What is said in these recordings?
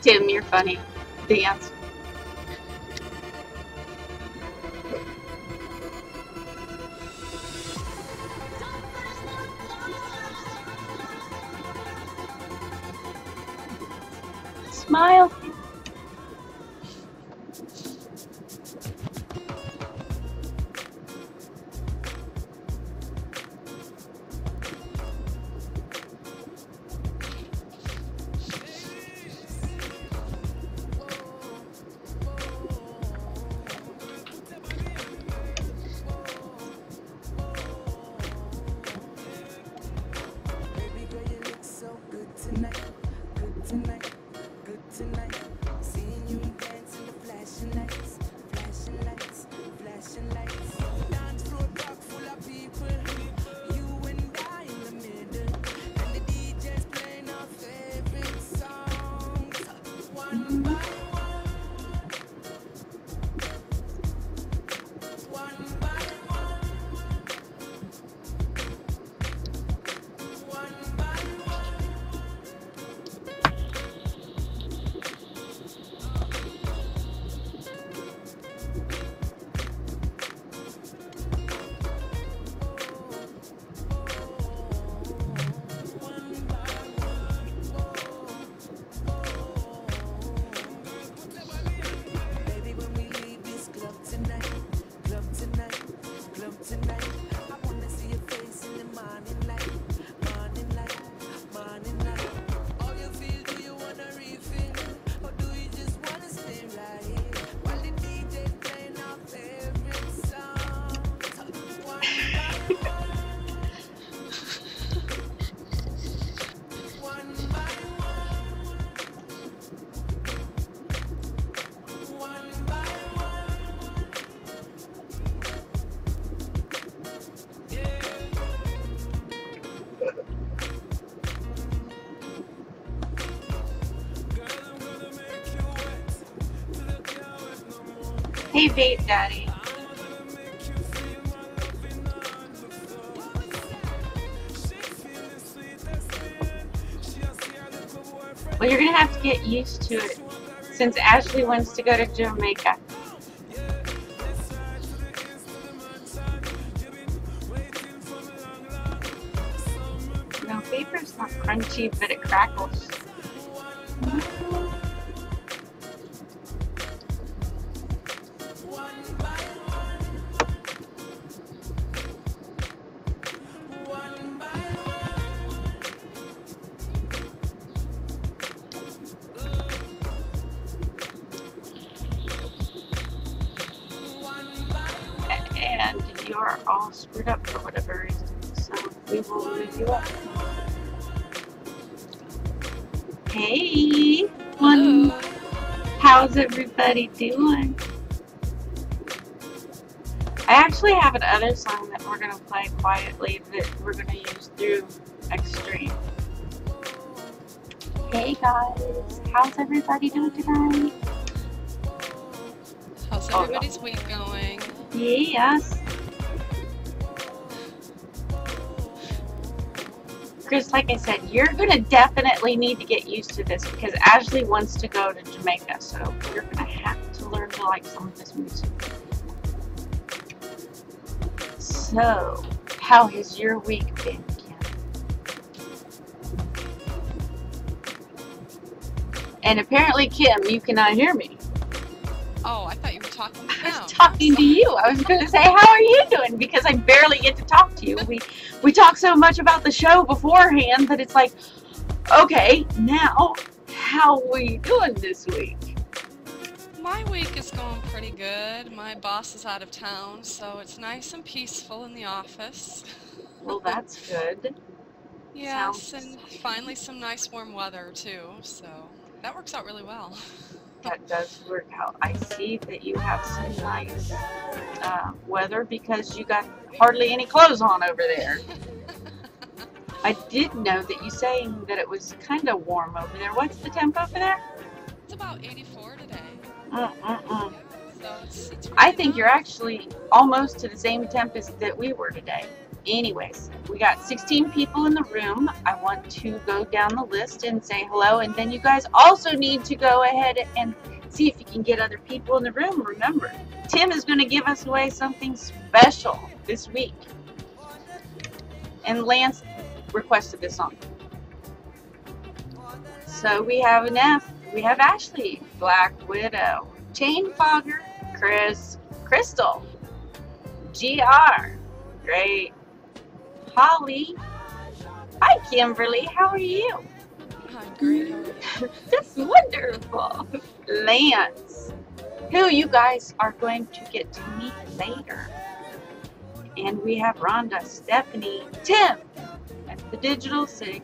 Tim, you're funny. Dance. Smile. Hey, Vape Daddy. Well, you're gonna have to get used to it since Ashley wants to go to Jamaica. No, vapor's not crunchy, but it crackles. And you're all screwed up for whatever reason, so we will move you up. Hey, how's everybody doing? I actually have another song that we're gonna play quietly that we're gonna use through Extreme. Hey guys, how's everybody doing tonight? How's everybody's week going? Yes. Chris, like I said, you're gonna definitely need to get used to this because Ashley wants to go to Jamaica, so you're gonna have to learn to like some of this music. So, how has your week been, Kim? And apparently, Kim, you cannot hear me. Oh, I thought you were talking to them. I was talking to you. I was going to say, how are you doing? Because I barely get to talk to you. We talk so much about the show beforehand that it's like, okay, now, how are you doing this week? My week is going pretty good. My boss is out of town, so it's nice and peaceful in the office. Well, that's good. Yes, and finally some nice warm weather, too, so that works out really well. That does work out. I see that you have some nice weather because you got hardly any clothes on over there. I did know that you saying that it was kind of warm over there. What's the temp over there? It's about 84 today. So it's I think you're actually almost to the same temp as that we were today. Anyways, we got 16 people in the room. I want to go down the list and say hello, and then you guys also need to go ahead and see if you can get other people in the room. Remember, Tim is going to give us away something special this week. And Lance requested this song. So we have an F. We have Ashley, Black Widow, Chain Fogger, Chris, Crystal, GR, great, Holly, hi Kimberly, how are you? I'm great. How are you? That's wonderful. Lance, who you guys are going to get to meet later. And we have Rhonda, Stephanie, Tim, and the Digital Sig,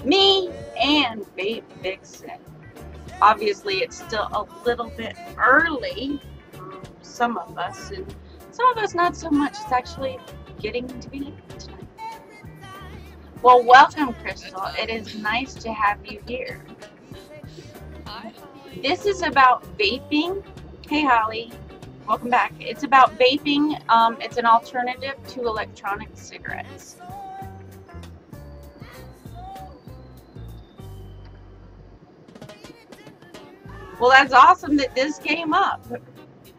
me, and Vape Vixen. Obviously, it's still a little bit early for some of us, and some of us not so much. It's actually getting to be late tonight. Well, welcome, Crystal. It is nice to have you here. Hi, Holly. This is about vaping. Hey, Holly. Welcome back. It's about vaping. It's an alternative to electronic cigarettes. Well, that's awesome that this came up.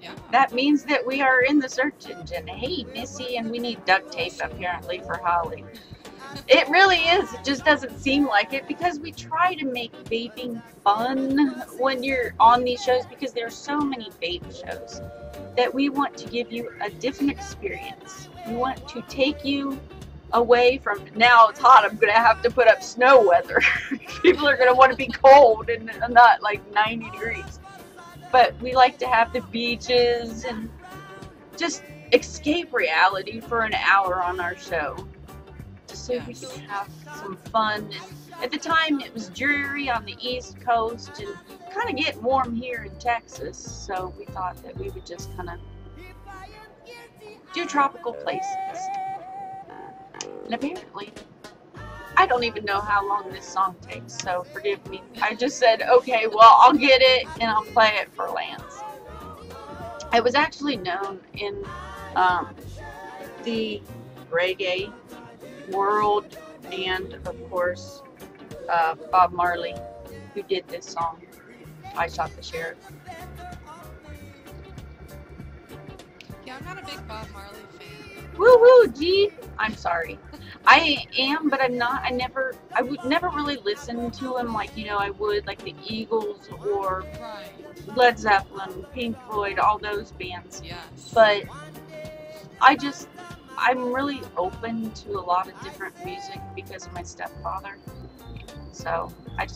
Yeah. That means that we are in the search engine. Hey, Missy, and we need duct tape apparently for Holly. It really is. It just doesn't seem like it because we try to make vaping fun when you're on these shows because there are so many vape shows that we want to give you a different experience. We want to take you away from, now it's hot, I'm going to have to put up snow weather. People are going to want to be cold and not like 90 degrees. But we like to have the beaches and just escape reality for an hour on our show. Just so we can have some fun. And at the time it was dreary on the East Coast and kind of getting warm here in Texas. So we thought that we would just kind of do tropical places. And apparently, I don't even know how long this song takes, so forgive me. I just said, okay, well, I'll get it and I'll play it for Lance. I was actually known in the reggae world and, of course, Bob Marley, who did this song, I Shot the Sheriff. Yeah, I'm not a big Bob Marley fan. Woo woo, G. I'm sorry. I am, but I'm not. I would never really listen to him like, you know, I would like the Eagles or Led Zeppelin, Pink Floyd, all those bands. Yes. But I'm really open to a lot of different music because of my stepfather. So I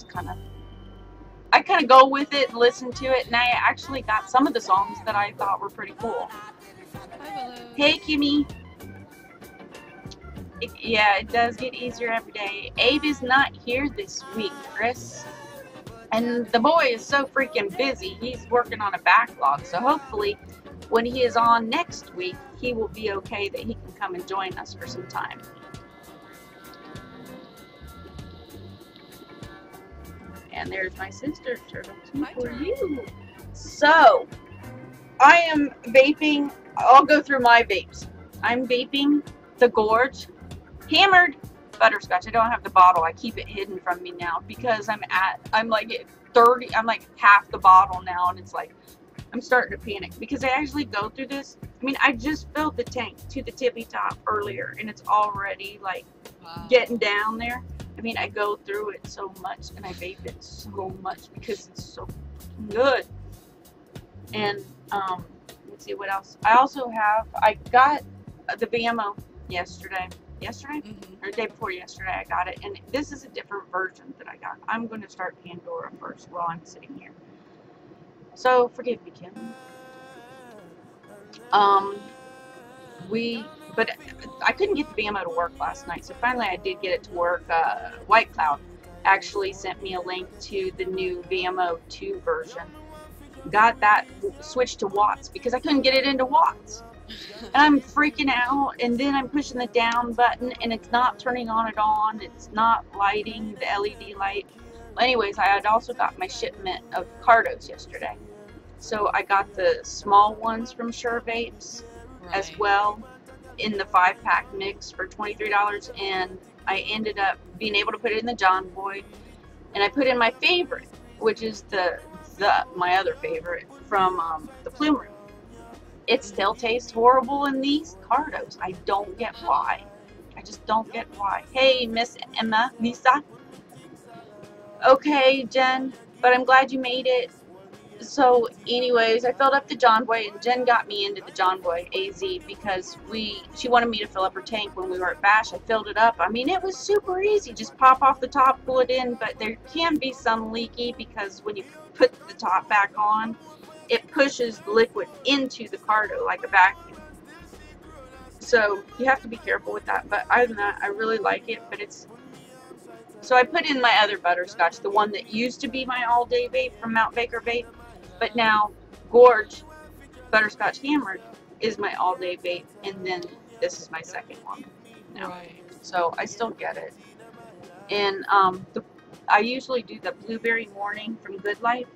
kind of go with it and listen to it, and I actually got some of the songs that I thought were pretty cool. Hi, Willow. Hey, Kimmy. Yeah, it does get easier every day. Abe is not here this week, Chris. And the boy is so freaking busy. He's working on a backlog. So hopefully when he is on next week, he will be okay that he can come and join us for some time. And there's my sister, Turtle 2 for you. So, I am vaping. I'll go through my vapes. I'm vaping the Gorge Hammered Butterscotch. I don't have the bottle. I keep it hidden from me now because I'm like at 30, I'm like half the bottle now, and it's like, I'm starting to panic because I actually go through this. I mean, I just filled the tank to the tippy top earlier, and it's already like getting down there. I mean, I go through it so much, and I vape it so much because it's so good. And let's see what else. I got the VMO yesterday. Or the day before yesterday I got it, and this is a different version that I got. I'm going to start Pandora first while I'm sitting here. So forgive me, Kim. But I couldn't get the VMO to work last night, so finally I did get it to work. White Cloud actually sent me a link to the new VMO 2 version. Got that switched to watts because I couldn't get it into watts. And I'm freaking out, and then I'm pushing the down button and it's not turning on at on. It's not lighting the LED light. Anyways, I had also got my shipment of Cardos yesterday. So I got the small ones from Sure Vapes as well. in the 5-pack mix for $23, and I ended up being able to put it in the John Boy, and I put in my favorite, which is my other favorite from the Plume Room. It still tastes horrible in these Cardos. I don't get why. I just don't get why. Hey, Miss Emma, Lisa. Okay, Jen, but I'm glad you made it. So anyways, I filled up the John Boy, and Jen got me into the John Boy AZ because she wanted me to fill up her tank when we were at Bash. I filled it up. I mean, it was super easy. Just pop off the top, pull it in, but there can be some leaky because when you put the top back on, it pushes the liquid into the Cardo like a vacuum. So you have to be careful with that. But other than that, I really like it. But so I put in my other butterscotch, the one that used to be my all-day vape from Mount Baker Vape. But now Gorge Butterscotch Hammered is my all-day vape, and then this is my second one now. Right. So I still get it. And I usually do the Blueberry Morning from Good Life.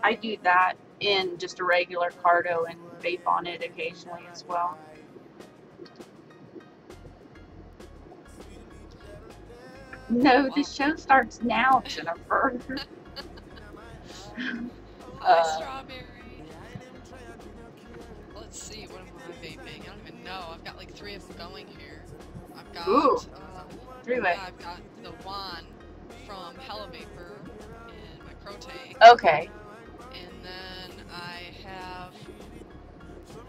I do that in just a regular Cardo and vape on it occasionally as well. No, the show starts now, Jennifer. Strawberry. Let's see, what am I vaping? I don't even know. I've got like 3 of them going here. I've got three-way. Yeah, I've got the Juan from Hella Vapor in my Pro tank. Okay. And then I have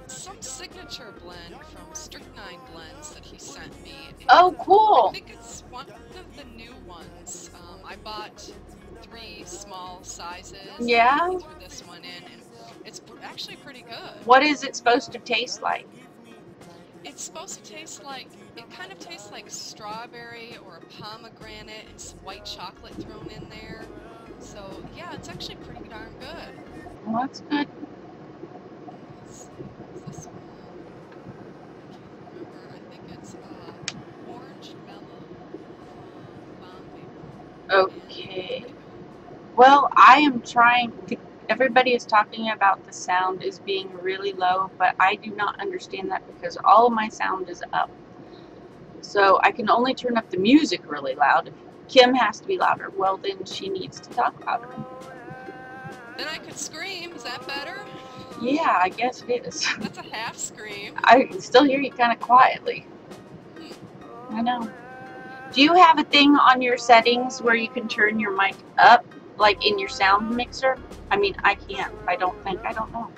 some signature blend from Strychnine Blends that he sent me. Oh, cool. I think it's one of the new ones. I bought 3 small sizes. Yeah. And threw this one in, and it's actually pretty good. What is it supposed to taste like? It's supposed to taste like, it kind of tastes like strawberry or a pomegranate and some white chocolate thrown in there. So yeah, it's actually pretty darn good. Well, that's good. Let's see, what's this one? I can't remember. I think it's Orange Mellow Bomb Vapor. Okay. Well, I am trying to. Everybody is talking about the sound is being really low, but I do not understand that because all of my sound is up. So I can only turn up the music really loud. If Kim has to be louder, well then she needs to talk louder. Then I could scream. Is that better? Yeah, I guess it is. That's a half scream. I can still hear you kind of quietly. I know. Do you have a thing on your settings where you can turn your mic up, like in your sound mixer? I mean, I can't. I don't know.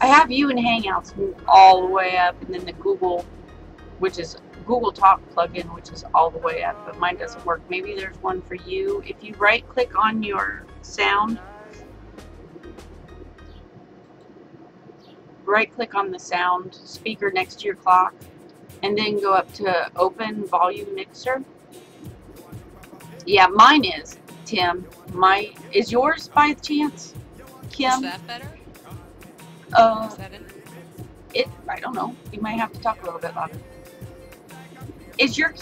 I have you in Hangouts all the way up, and then the Google, which is Google Talk plugin, which is all the way up, but mine doesn't work. Maybe there's one for you. If you right click on your sound, right click on the sound speaker next to your clock, and then go up to open volume mixer. Yeah, mine is, Tim. Is yours by chance, Kim? Is that better? Is that it? I don't know. You might have to talk a little bit louder. Is your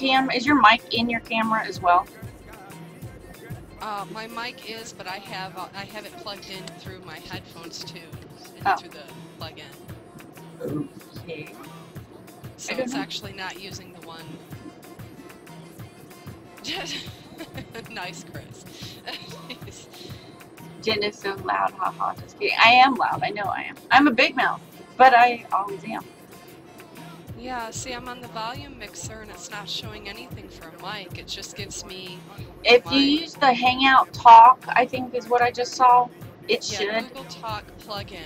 mic in your camera as well? My mic is, but I have it plugged in through my headphones too, through the plug-in. Okay. So it's actually not using the one. Nice, Chris. Jen is so loud, haha, just kidding. I am loud, I know I am. I'm a big mouth, but I always am. Yeah, see, I'm on the volume mixer and it's not showing anything for a mic. It just gives me... If you use the Hangout Talk, I think is what I just saw, it should. Google Talk plug-in.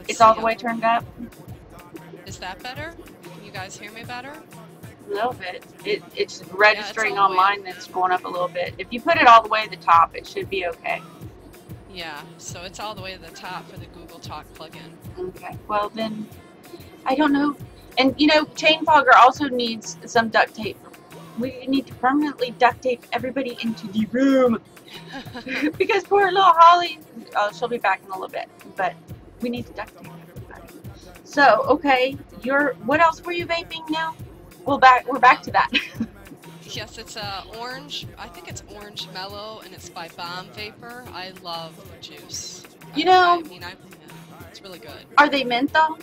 It's all the way turned up? Is that better? Can you guys hear me better? A little bit. It's registering on mine that's going up a little bit. If you put it all the way to the top, it should be okay. Yeah, so it's all the way to the top for the Google Talk plugin. Okay, well then, I don't know. And you know, Chain Fogger also needs some duct tape. We need to permanently duct tape everybody into the room. Because poor little Holly, she'll be back in a little bit. But we need to duct tape everybody. So, okay, what else were you vaping now? We're back to that. Yes, it's orange. I think it's Orange Mellow, and it's by Bomb Vapor. I love the juice. You know, it's really good. Are they mint though?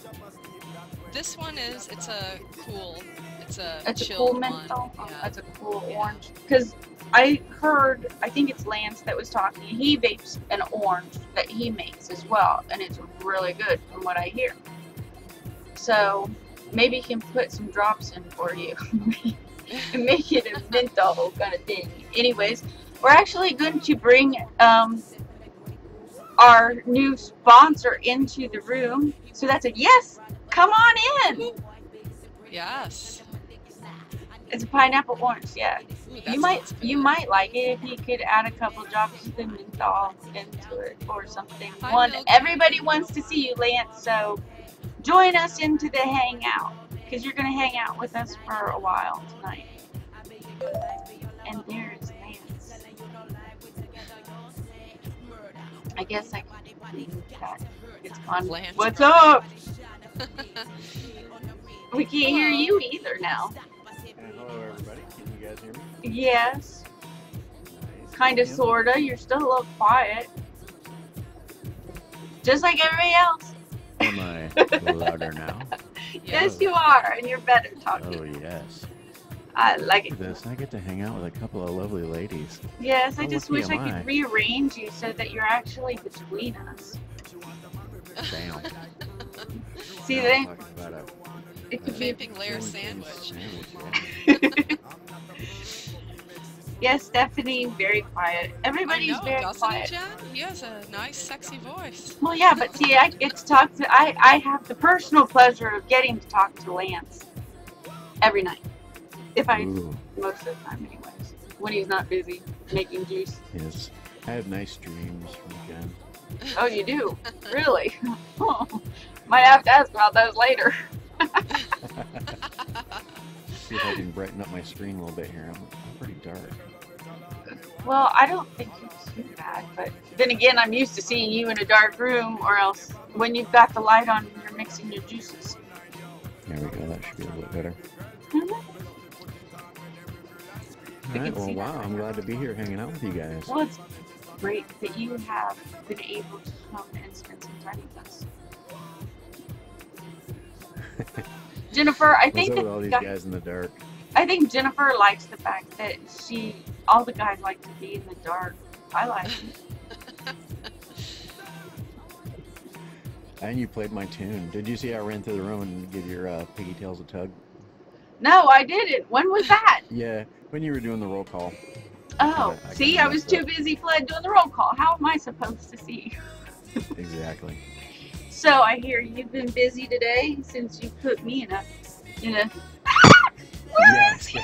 This one is, it's a cool, it's a It's a chilled cool one. menthol. Oh, Yeah. that's a cool Yeah. orange. Because I heard, I think it's Lance that was talking. He vapes an orange that he makes as well, and it's really good from what I hear. So maybe he can put some drops in for you and make it a menthol kind of thing. Anyways, we're actually going to bring our new sponsor into the room. So that's a yes. Come on in. Yes. It's a pineapple orange, yeah. Ooh, You might like it if you could add a couple drops of the menthol into it or something. Hi, Milky. Everybody wants to see you, Lance, so join us into the hangout because you're gonna hang out with us for a while tonight. And there's Lance. I guess I can leave that. It's fun. Lance. What's up? We can't hear you either now. Hello everybody, can you guys hear me? Yes. Nice. Kinda, sorta. You're still a little quiet. Just like everybody else. Am I louder now? Yes, you are, and you're better talking. Oh yes. I like it. This, I get to hang out with a couple of lovely ladies. Yes, I How just lucky wish I am I? could rearrange you so that you're actually between us. Damn. See, Now they, we're talking about a it could be. Vaping Lair sandwich. Yes, Stephanie, very quiet. I Everybody's know, very doesn't quiet. he, Jen? He has a nice, sexy voice. Well, yeah, but see, I get to talk to. I have the personal pleasure of getting to talk to Lance every night. If I Ooh, most of the time, anyways, when he's not busy making juice. yes. I have nice dreams from Jen. Oh, you do? Really? Oh, might have to ask about those later. See if I can brighten up my screen a little bit here. I'm pretty dark. Well, I don't think it's too bad, but then again, I'm used to seeing you in a dark room, or else when you've got the light on, you're mixing your juices. There we go, that should be a little better. We Alright, can well see wow, that. I'm glad to be here hanging out with you guys. Well, it's great that you have been able to come and spend some time with us. Jennifer, I What's think up with all these that guys in the dark? I think Jennifer likes the fact that all the guys like to be in the dark. I like it. And you played my tune. Did you see I ran through the room and give your piggy tails a tug? No, I didn't. When was that? Yeah, when you were doing the roll call. Oh, I see, kinda I was messed too up. busy doing the roll call. How am I supposed to see? Exactly. So I hear you've been busy today since you put me in a. Yeah, What?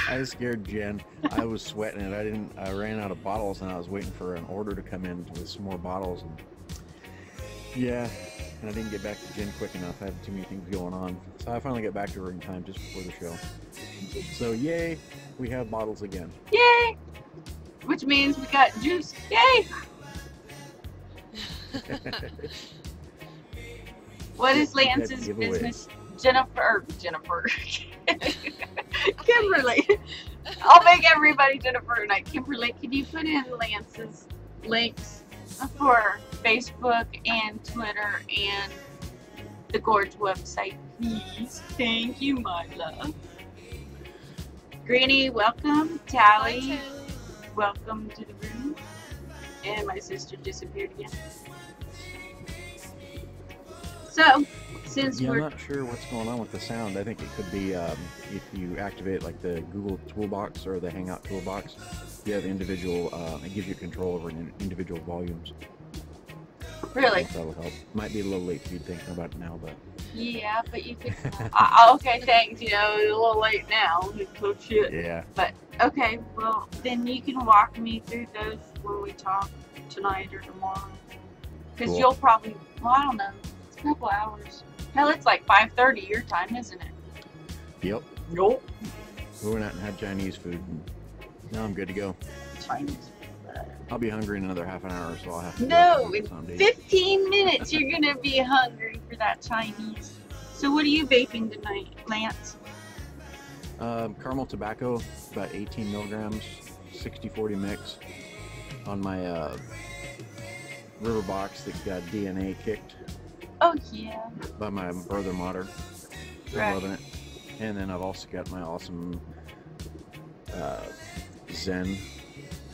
I scared Jen. I was sweating it. I ran out of bottles and I was waiting for an order to come in with some more bottles. And yeah, and I didn't get back to Jen quick enough. I had too many things going on. So I finally got back to her in time just before the show. So yay, we have bottles again. Yay! Which means we got juice. Yay! What is Lance's giveaways. business? Jennifer. Kimberly. I'll make everybody Jennifer tonight. Kimberly, can you put in Lance's links for Facebook and Twitter and the Gorge website, please? Thank you, my love. Granny, welcome. Tally, Hi, welcome to the room. And my sister disappeared again. So, since Yeah, I'm we're not sure what's going on with the sound. I think it could be if you activate like the Google Toolbox or the Hangout Toolbox, you have individual, it gives you control over individual volumes. really, That'll help. Might be a little late to be thinking about it now, but yeah, but you could. Okay, thanks. You know, it's a little late now. So shit. yeah. But okay, well then you can walk me through those when we talk tonight or tomorrow. Because Cool. you'll probably, well, I don't know, it's a couple hours. Hell, it's like 5:30 your time, isn't it? Yep. Nope. We went out and had Chinese food. And now I'm good to go. Chinese. I'll be hungry in another half an hour, so I'll have to go No, out and in get something to eat. 15 minutes you're gonna be hungry for that Chinese. So what are you vaping tonight, Lance? Caramel tobacco, about 18 milligrams, 60-40 mix on my river box that got DNA kicked Oh yeah. by my brother Motter. I'm Right. loving it. And then I've also got my awesome Zen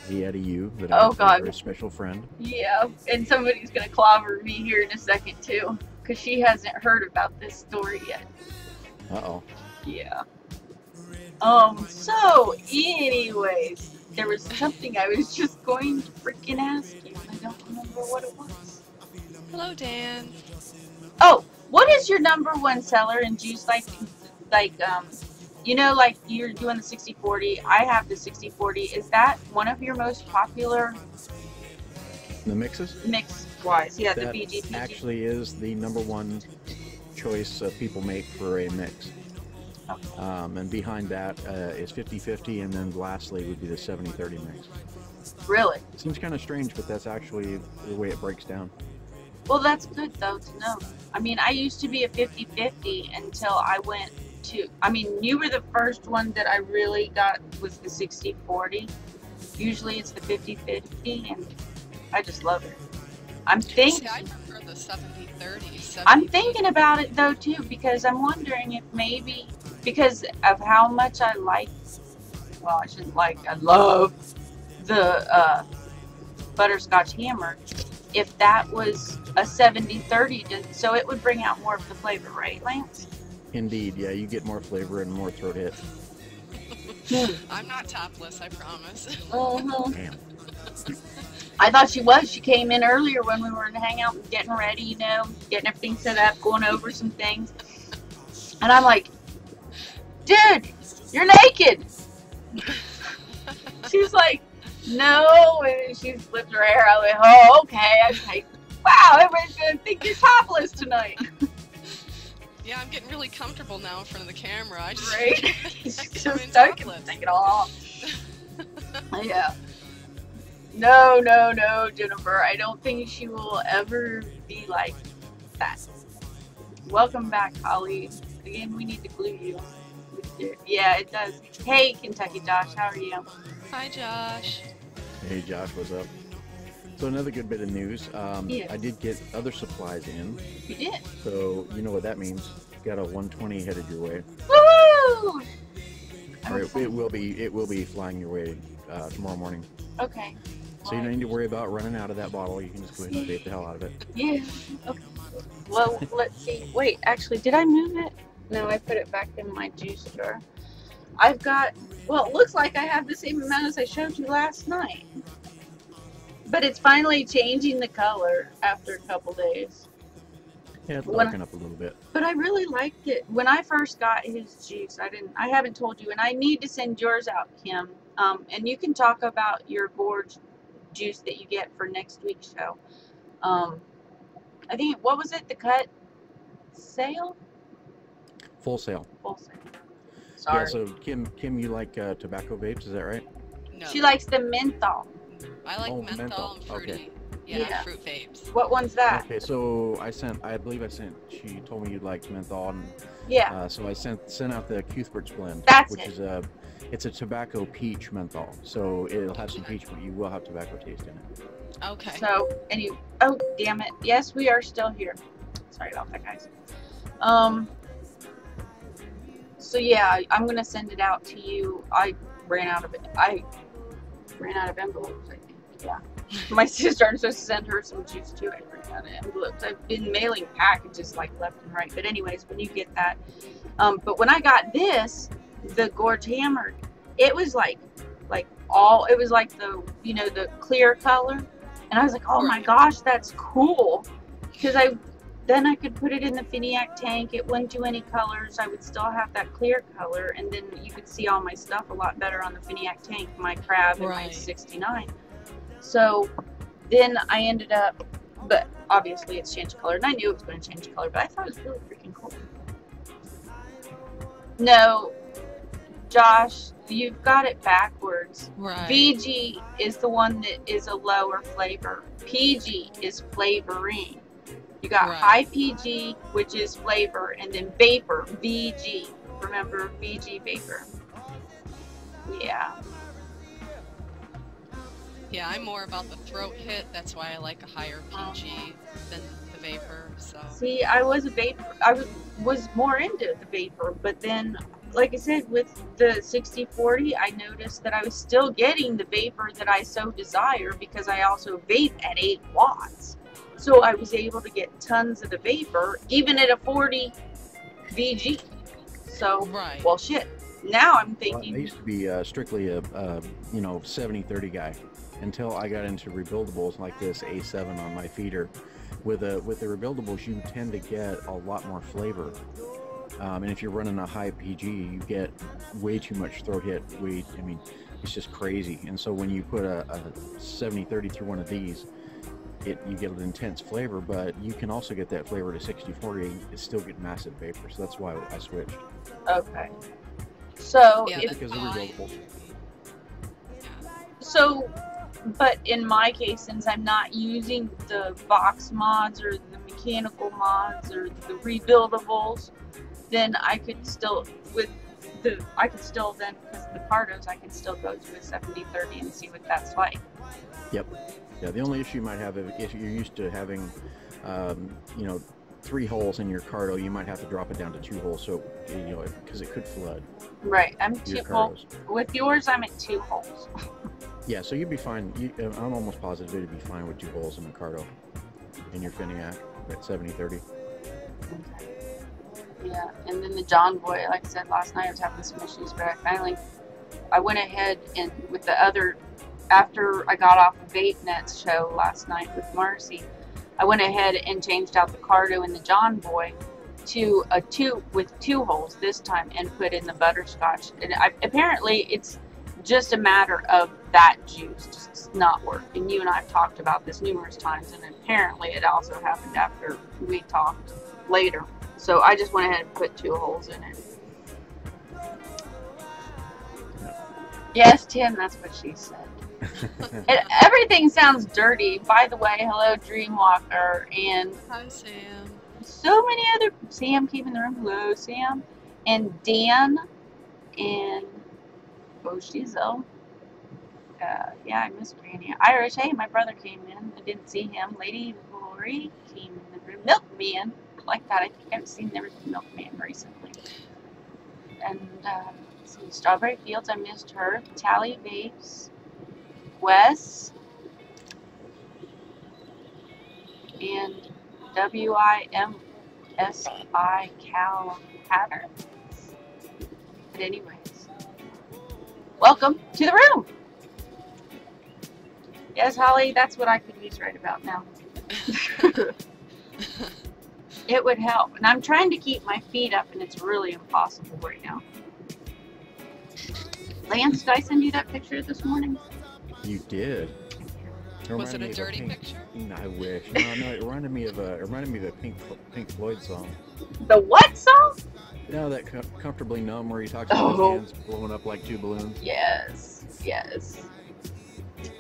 VEU that I Oh, have for God. a very special friend. Yeah, and somebody's gonna clobber me here in a second too, because she hasn't heard about this story yet. Uh-oh. Yeah. So, anyways, there was something I was just going to freaking ask you, and I don't remember what it was. Hello, Dan. Oh, what is your number one seller in juice? Like, you know, like you're doing the 60/40. I have the 60/40. Is that one of your most popular The mixes? mix-wise? Yeah, the That BGPG. actually is the number one choice people make for a mix. Okay. And behind that is 50/50, and then lastly would be the 70/30 mix. Really? It seems kind of strange, but that's actually the way it breaks down. Well, that's good though to know. I mean, I used to be a 50/50 until I went to, I mean, you were the first one that I really got was the 60/40. Usually it's the 50/50, and I just love it. I'm See, I prefer the 70/30. I'm thinking about it though too, because I'm wondering if maybe because of how much I like, well, I shouldn't like, I love the butterscotch hammer. If that was a 70/30, so it would bring out more of the flavor, right, Lance? Indeed, yeah, you get more flavor and more throat hit. I'm not topless, I promise. Damn. I thought she was. She came in earlier when we were in the hangout and getting ready, you know, getting everything set up, going over some things. And I'm like, dude, you're naked. She's like, no. And she flipped her hair. I was like, oh, okay. I was like, wow, everybody's going to think you're topless tonight. Yeah, I'm getting really comfortable now in front of the camera. I just Right? so So stuck and take it all off. Yeah. No, Jennifer. I don't think she will ever be like that. Welcome back, Holly. Again, we need to glue you. Yeah, it does. Hey, Kentucky Josh, how are you? Hi, Josh. Hey Josh, what's up? So another good bit of news. Yeah. I did get other supplies in. You did. So you know what that means. Got a 120 headed your way. Woo! Or it will be flying your way tomorrow morning. Okay. So you don't need to worry about running out of that bottle. You can just go ahead and vape the hell out of it. Yeah. Okay. Well, let's see. Wait, actually, did I move it? No, I put it back in my juice jar. I've got, well, it looks like I have the same amount as I showed you last night. But it's finally changing the color after a couple days. Yeah, it's darken up a little bit. But I really liked it. When I first got his juice, I haven't told you, and I need to send yours out, Kim. And you can talk about your Gorge juice that you get for next week's show. I think, what was it? The cut sale? Full sale. Full sale. Sorry. Yeah, so Kim, you like tobacco vapes, is that right? No. She likes the menthol. I like Oh, menthol, menthol. and fruity. Okay. Yeah, fruit vapes. What one's that? Okay, so I believe I sent, she told me you'd like menthol, and Yeah. so I sent out the Cuthbert's blend, That's which it. is it's a tobacco peach menthol. So it'll have some peach, but you will have tobacco taste in it. Okay. So, oh, damn it. Yes, we are still here. Sorry about that, guys. So yeah, I'm gonna send it out to you. I ran out of envelopes, I think. Yeah. My sister, I'm supposed to send her some juice too. I ran out of envelopes. I've been mailing packages like left and right. But anyways, when you get that, but when I got this, the Gorge Hammer, it was like it was like the, you know, the clear color, and I was like, oh my gosh, that's cool, because then I could put it in the Finiac tank. It wouldn't do any colors. I would still have that clear color, and then you could see all my stuff a lot better on the Finiac tank, my Crab and my 69. So then I ended up, but obviously it's changed color, and I knew it was going to change color, but I thought it was really freaking cool. No, Josh, you've got it backwards. Right. VG is the one that is a lower flavor. PG is flavoring. You got high PG, which is flavor, and then vapor, VG. Remember, VG vapor. Yeah. Yeah, I'm more about the throat hit. That's why I like a higher PG than the vapor. So. See, I was a vapor. was more into the vapor, but then, like I said, with the 6040, I noticed that I was still getting the vapor that I so desire because I also vape at 8 watts. So I was able to get tons of the vapor, even at a 40 VG. So, Right. well, shit. Now I'm Well, thinking, I used to be strictly a 70-30 guy until I got into rebuildables like this A7 on my feeder. With the rebuildables, you tend to get a lot more flavor. And if you're running a high PG, you get way too much throat hit. I mean, it's just crazy. And so when you put a 70-30 through one of these, you get an intense flavor, but you can also get that flavor to 60-40 and still get massive vapor. So that's why I switched. okay. So, Yeah, Because of rebuildables. so, but in my case, since I'm not using the box mods or the mechanical mods or the rebuildables, then I could still, then, because of the Pardos, I can still go to a 70-30 and see what that's like. Yep. Yeah, the only issue you might have if you're used to having, 3 holes in your cardo, you might have to drop it down to 2 holes, so because it could flood. Right, I'm Your well, cardos. with yours, I'm at 2 holes. Yeah, so you'd be fine. I'm almost positive you'd be fine with 2 holes in the cardo in your Finiac at 70-30. Yeah, and then the John Boy, like I said last night, I was having some issues, but I went ahead and with the other, after I got off of Vape Net's show last night with Marcy, I went ahead and changed out the cardo in the John Boy to a 2 with 2 holes this time and put in the butterscotch. And apparently it's just a matter of that juice just not working. You and I have talked about this numerous times, and apparently it also happened after we talked later. So I just went ahead and put 2 holes in it. Yes, Tim, that's what she said. Everything sounds dirty. By the way, hello, Dreamwalker, and Hi, Sam. so many other. Sam came in the room. Hello, Sam, and Dan, and Shizo. Yeah, I miss Granny. Irish. Hey, my brother came in. I didn't see him. Lady Lori came in the room. Milkman. I like that. I think I've seen there was a Milkman recently. And see, Strawberry Fields. I missed her. Tally Vapes. Wes. And WIMSI Cal Pattern. But anyways, welcome to the room. Yes, Holly, that's what I could use right about now. It would help. And I'm trying to keep my feet up, and it's really impossible right now. Lance, did I send you that picture this morning? You did. Was it a dirty picture? No, I wish. No, it reminded me of a Pink Floyd song. The what song? No, that Comfortably Numb where he talks about his hands blowing up like 2 balloons. Yes, yes.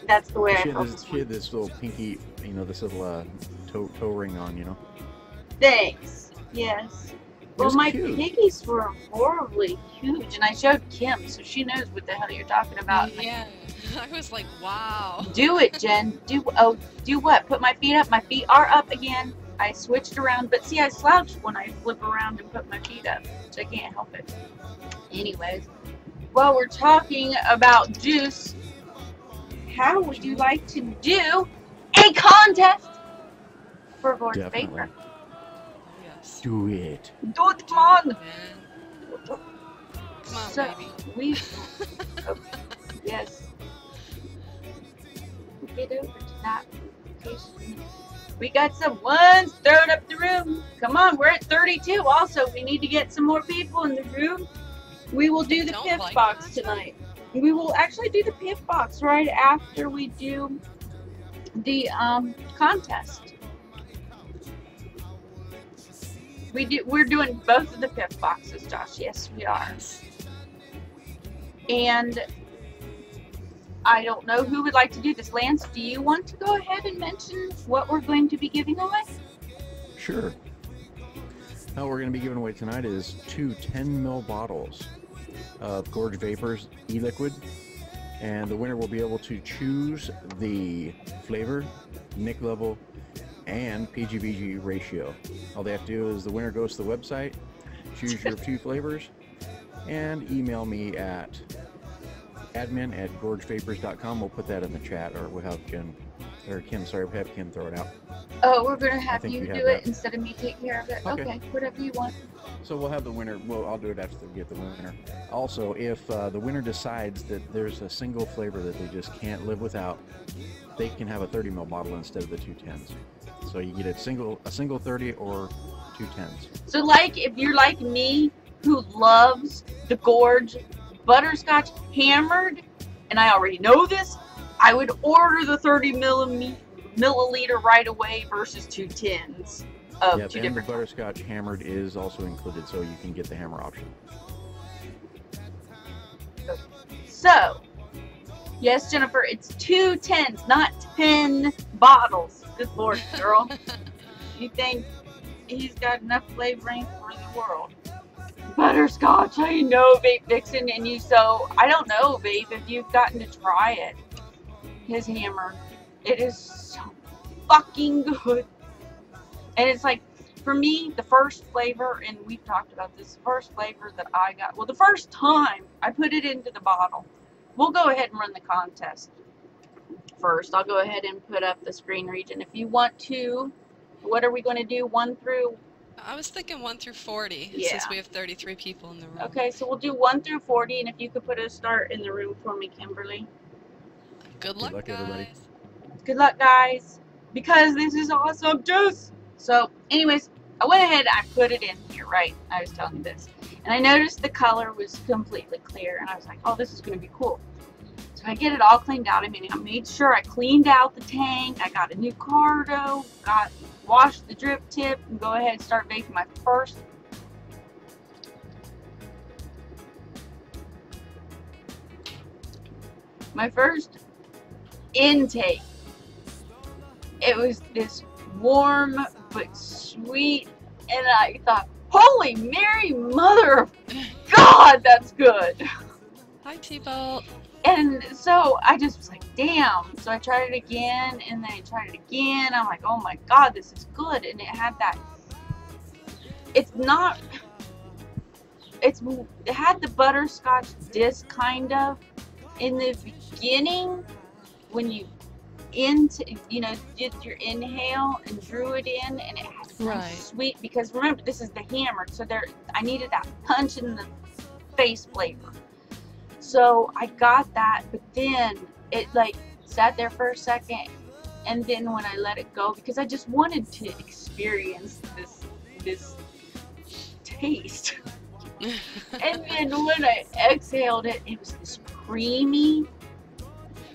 That's the way I felt. She had this little pinky, this little toe ring on, Thanks. Yes. Well, my cute. piggies were horribly huge, and I showed Kim, so she knows what the hell you're talking about. Yeah. I was like, wow. Do it, Jen. Do what? Put my feet up. My feet are up again. I switched around, but see, I slouched when I flip around and put my feet up, so I can't help it. Anyways, while we're talking about juice, how would you like to do a contest for Gorge Vapor? Yes. Do it. Do it, come on! Come on, So, baby. Yes. Get over to that. We got some ones thrown up the room. Come on, we're at 32. Also, we need to get some more people in the room. We will do the piff box tonight. We will actually do the piff box right after we do the contest. We're doing both of the piff boxes, Josh. Yes, we are. And I don't know who would like to do this. Lance, do you want to go ahead and mention what we're going to be giving away? Sure. What we're going to be giving away tonight is 2 10ml bottles of Gorge Vapors e-liquid, and the winner will be able to choose the flavor, nic level, and PGVG ratio. All they have to do is the winner goes to the website, choose your 2 flavors, and email me at admin@gorgevapors.com. We'll put that in the chat, or we'll have Jen, or Kim, sorry, we'll have Kim throw it out. Oh, we're gonna have think you we do have it that. instead of me take care of it. Okay. Okay, whatever you want. So we'll have the winner. Well, I'll do it after we get the winner. Also, if the winner decides that there's a single flavor that they just can't live without, they can have a 30 ml bottle instead of the 2 10s. So you get a single 30 or 2 10s. So, like, if you're like me, who loves the Gorge Butterscotch Hammered, and I already know this, I would order the 30 milliliter right away versus 2 10s of Yep, 2 and the different. Butterscotch Hammered is also included, so you can get the hammer option. So, yes, Jennifer, it's 2 10s, not 10 bottles. Good Lord, girl. You think he's got enough flavoring for the world? Butterscotch, I know, Vape Vixen, and you, so I don't know, Vape, if you've gotten to try it. His hammer, it is so fucking good. And it's like, for me, the first flavor, and we've talked about this, the first flavor that I got, well, the first time I put it into the bottle. We'll go ahead and run the contest first. I'll go ahead and put up the screen region. If you want to, what are we going to do, 1 through? I was thinking 1 through 40, Yeah. since we have 33 people in the room. Okay, so we'll do 1 through 40, and if you could put a start in the room for me, Kimberly. Good luck, luck, guys. everybody. Good luck, guys, because this is awesome juice. So, anyways, I went ahead and I put it in here, right? I was telling you this. And I noticed the color was completely clear, and I was like, oh, this is going to be cool. So I get it all cleaned out. I mean, I made sure I cleaned out the tank. I got a new cardo, washed the drip tip, and go ahead and start vaping my first intake. It was this warm but sweet, and I thought, holy Mary, mother of God, that's good. Hi, T-Bolt. And so I just was like, damn. So I tried it again, and then I tried it again. I'm like, oh my God, this is good. And it had that, it had the butterscotch disc kind of in the beginning when you did your inhale and drew it in, and it had some Right. sweet, because remember, this is the hammered, so I needed that punch in the face flavor. So I got that, but then it like sat there for a second, and then when I let it go, because I just wanted to experience this taste. And then when I exhaled it, it was this creamy,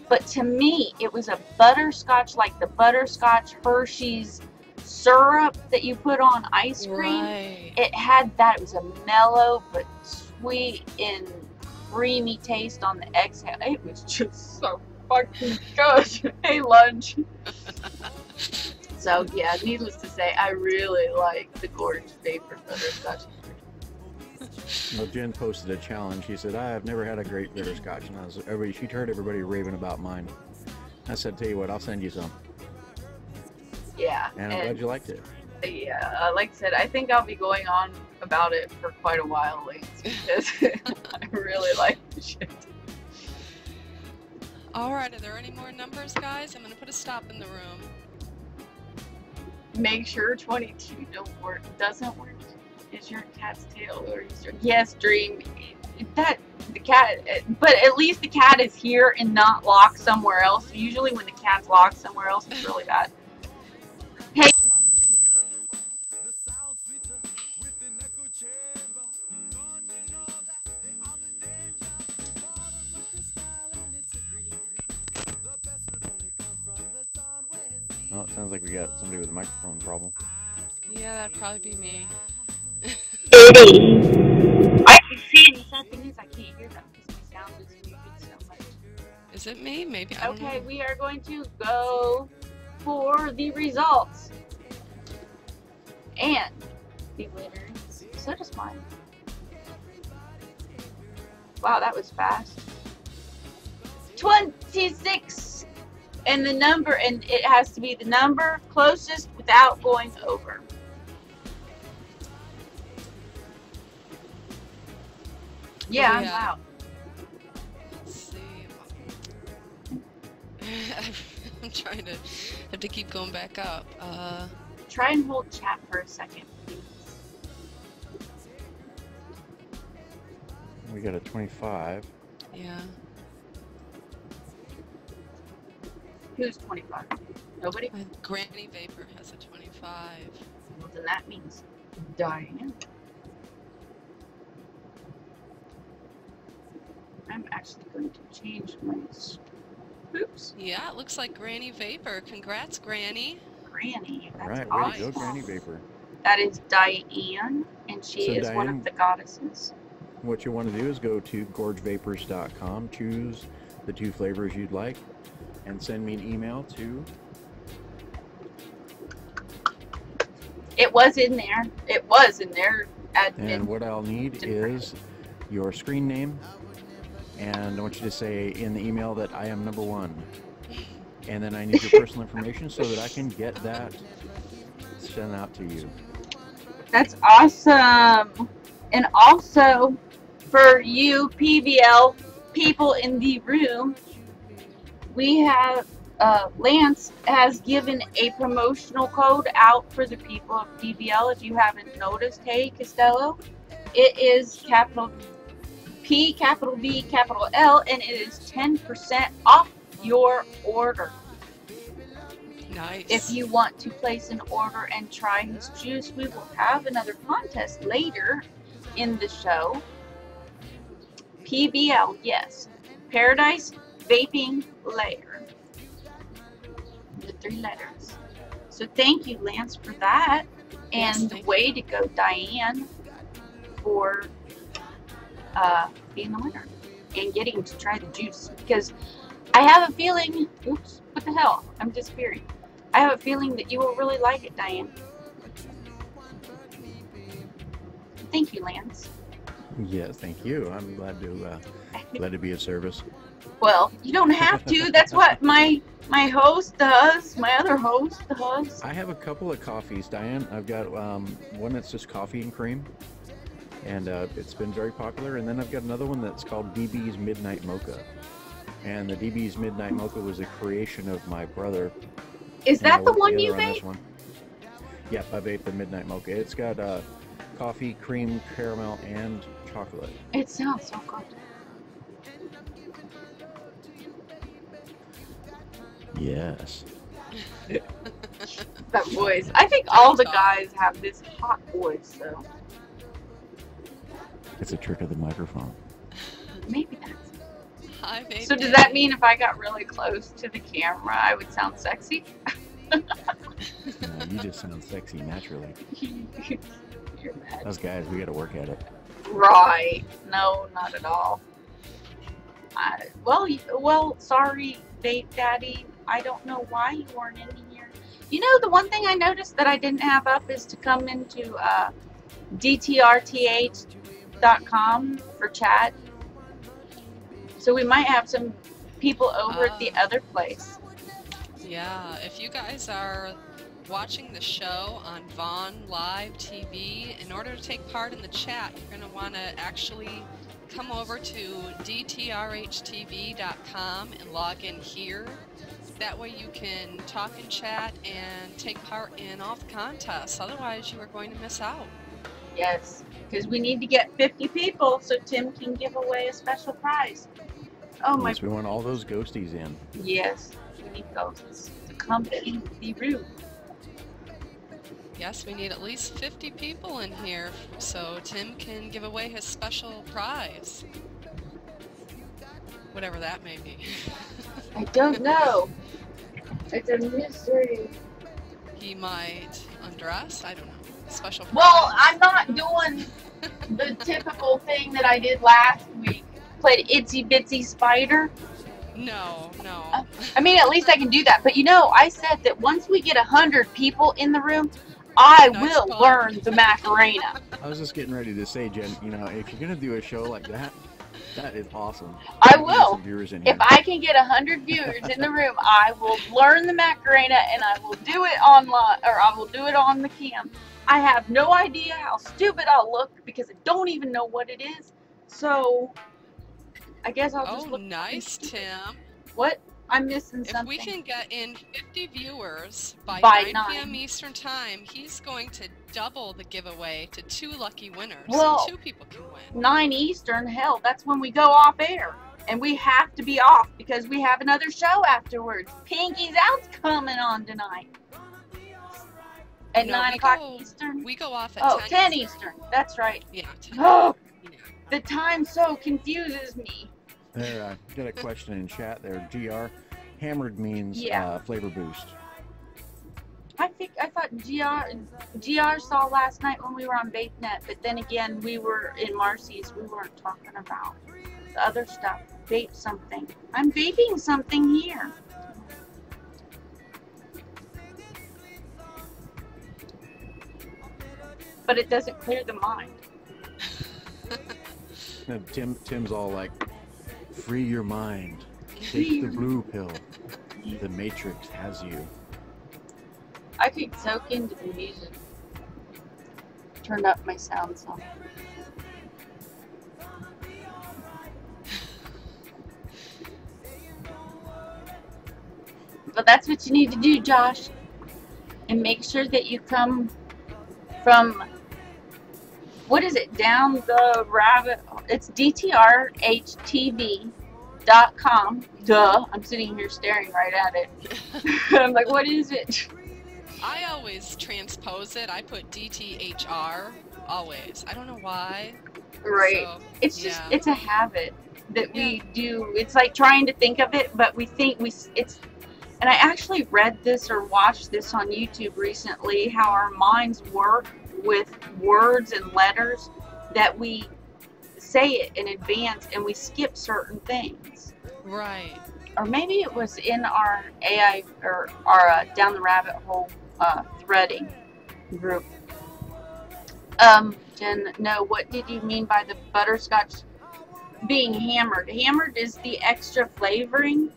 but to me, it was a butterscotch, like the butterscotch Hershey's syrup that you put on ice cream. Right. It had that. It was a mellow but sweet and creamy taste on the exhale. It was just so fucking good. Hey, lunch. So yeah, needless to say, I really like the Gorge Vapor Butterscotch. Well, Jen posted a challenge. She said, "I have never had a great butterscotch," and she'd heard everybody raving about mine. I said, "Tell you what, I'll send you some." Yeah. And I'm glad you liked it. Yeah, like I said, I think I'll be going on about it for quite a while, ladies, because I really like the shit. Alright, are there any more numbers, guys? I'm going to put a stop in the room. Make sure 22 doesn't work. Is your cat's tail or is your... Yes, Dream. The cat, but at least the cat is here and not locked somewhere else. Usually when the cat's locked somewhere else, it's really bad. Hey. Well, it sounds like we got somebody with a microphone problem. Yeah, that'd probably be me. I can see it. The sad thing is I can't hear them because my sound is muted so much. Is it me? Maybe. I don't Okay, know. we are going to go for the results. And the winner, so does mine. Wow, that was fast. 26. And the number, and it has to be the number closest with without going over. Yeah, I'm out. Let's see. I'm trying to have to keep going back up. Try and hold chat for a second, please. We got a 25. Yeah. Who's 25? Nobody? Granny Vapor has a 25. Well, then that means Diane. I'm actually going to change my... Oops. Yeah, it looks like Granny Vapor. Congrats, Granny. Granny. That's Alright, awesome. way to go, Granny Vapor. That is Diane, and she So is one Diane, of the goddesses. What you want to do is go to gorgevapors.com, choose the 2 flavors you'd like, and send me an email to... It was in there. It was in there. Admin. And what I'll need is your screen name, and I want you to say in the email that I am number 1. And then I need your personal information so that I can get that sent out to you. That's awesome. And also, for you PBL people in the room, we have Lance has given a promotional code out for the people of PBL. If you haven't noticed, hey Costello, it is capital P, capital V, capital L, and it is 10% off your order. Nice. If you want to place an order and try his juice, we will have another contest later in the show. PBL, yes. Paradise Vaping Lair. The 3 letters. So thank you, Lance, for that. And Yes, way to go, Diane, for being the winner and getting to try the juice. Because I have a feeling, oops, what the hell? I'm disappearing. I have a feeling that you will really like it, Diane. Thank you, Lance. Yes, thank you. I'm glad to be of service. Well, you don't have to. That's what my host does. My other host does. I have a couple of coffees, Diane. I've got one that's just coffee and cream, and it's been very popular. And then I've got another one that's called DB's Midnight Mocha. And the DB's Midnight Mocha was a creation of my brother. Is that the one you made? made? Yep, I baked the Midnight Mocha. It's got coffee, cream, caramel, and chocolate. It sounds so good. Yes. That voice. I think all the guys have this hot voice, so It's a trick of the microphone. maybe that's. Hi, baby. So does that mean if I got really close to the camera, I would sound sexy? No, you just sound sexy naturally. You're mad. Us guys, we got to work at it. Right. No, not at all. Well, sorry, Vape Daddy. I don't know why you weren't in here. You know, the one thing I noticed that I didn't have up is to come into dtrth.com for chat. So we might have some people over at the other place. Yeah, if you guys are watching the show on Vaughn Live TV, in order to take part in the chat, you're going to want to actually come over to dtrhtv.com and log in here. That way you can talk and chat and take part in all the contests. Otherwise, you are going to miss out. Yes, because we need to get 50 people so Tim can give away a special prize. Oh my. Yes, we want all those ghosties in. Yes, we need ghosts to come in the room. Yes, we need at least 50 people in here so Tim can give away his special prize. Whatever that may be. I don't know. It's a mystery. He might undress, I don't know. Special prize. Well, I'm not doing the typical thing that I did last week. Played Itsy Bitsy Spider. No. I mean, at least I can do that. But you know, I said that once we get 100 people in the room, I will learn the Macarena. I was just getting ready to say, Jen, you know, if you're going to do a show like that, That is awesome. I We can get will. some viewers in here. If I can get 100 viewers in the room, I will learn the Macarena and I will do it online, or I will do it on the cam. I have no idea how stupid I'll look because I don't even know what it is. So I guess I'll just Oh, look. nice, Tim. What? I'm missing If something. we can get in 50 viewers by, By 9 p.m. Eastern Time, he's going to double the giveaway to 2 lucky winners. Well, so 2 people can win. 9 Eastern, hell, that's when we go off air. And we have to be off because we have another show afterwards. Pinky's Out's coming on tonight. At No, 9 we o'clock go- Eastern? We go off at Oh, 10 10 Eastern. That's right. Yeah, 10. Oh, Yeah. the time so confuses me. There, got a question in chat there. GR, hammered means Yeah. flavor boost. I thought GR saw last night when we were on VapeNet, but then again, we were in Marcy's. We weren't talking about the other stuff. Vape something. I'm vaping something here. But it doesn't clear the mind. And Tim's all like, free your mind. Free Take the your- blue pill. The Matrix has you. I could soak into the music. Turn up my sound some. But that's what you need to do, Josh. And make sure that you come from, what is it, down the rabbit, it's DTRHTV.com. Duh, I'm sitting here staring right at it. I'm like, what is it? I always transpose it. I put DTHR always. I don't know why. Right. So, It's just, yeah. it's a habit that we do. It's like trying to think of it, but we think it's, and I actually read this or watched this on YouTube recently, how our minds work with words and letters that we say it in advance and we skip certain things. Right. Or maybe it was in our AI or our Down the Rabbit Hole threading group. Jen, no, what did you mean by the butterscotch being hammered? Hammered is the extra flavoring.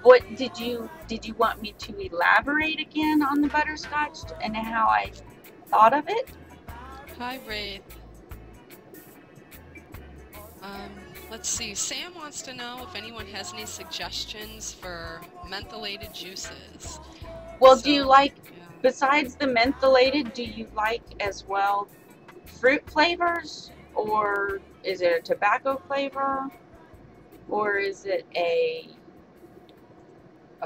What did you want me to elaborate again on the butterscotch and how I thought of it? Hi, Wraith. Let's see. Sam wants to know if anyone has any suggestions for mentholated juices. Well, So, do you like, yeah. besides the mentholated, do you like as well fruit flavors? Or is it a tobacco flavor? Or is it a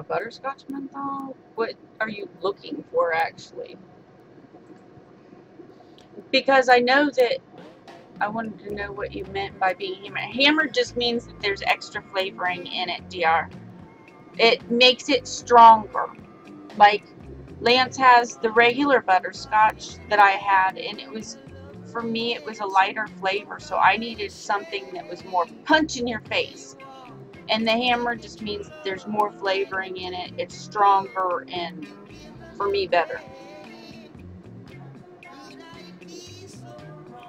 butterscotch menthol? What are you looking for actually? Because I know that I wanted to know what you meant by being hammered. Hammered just means that there's extra flavoring in it, DR. It makes it stronger. Like Lance has the regular butterscotch that I had, and it was, for me, it was a lighter flavor, so I needed something that was more punch in your face. And the hammer just means that there's more flavoring in it. It's stronger and, for me, better.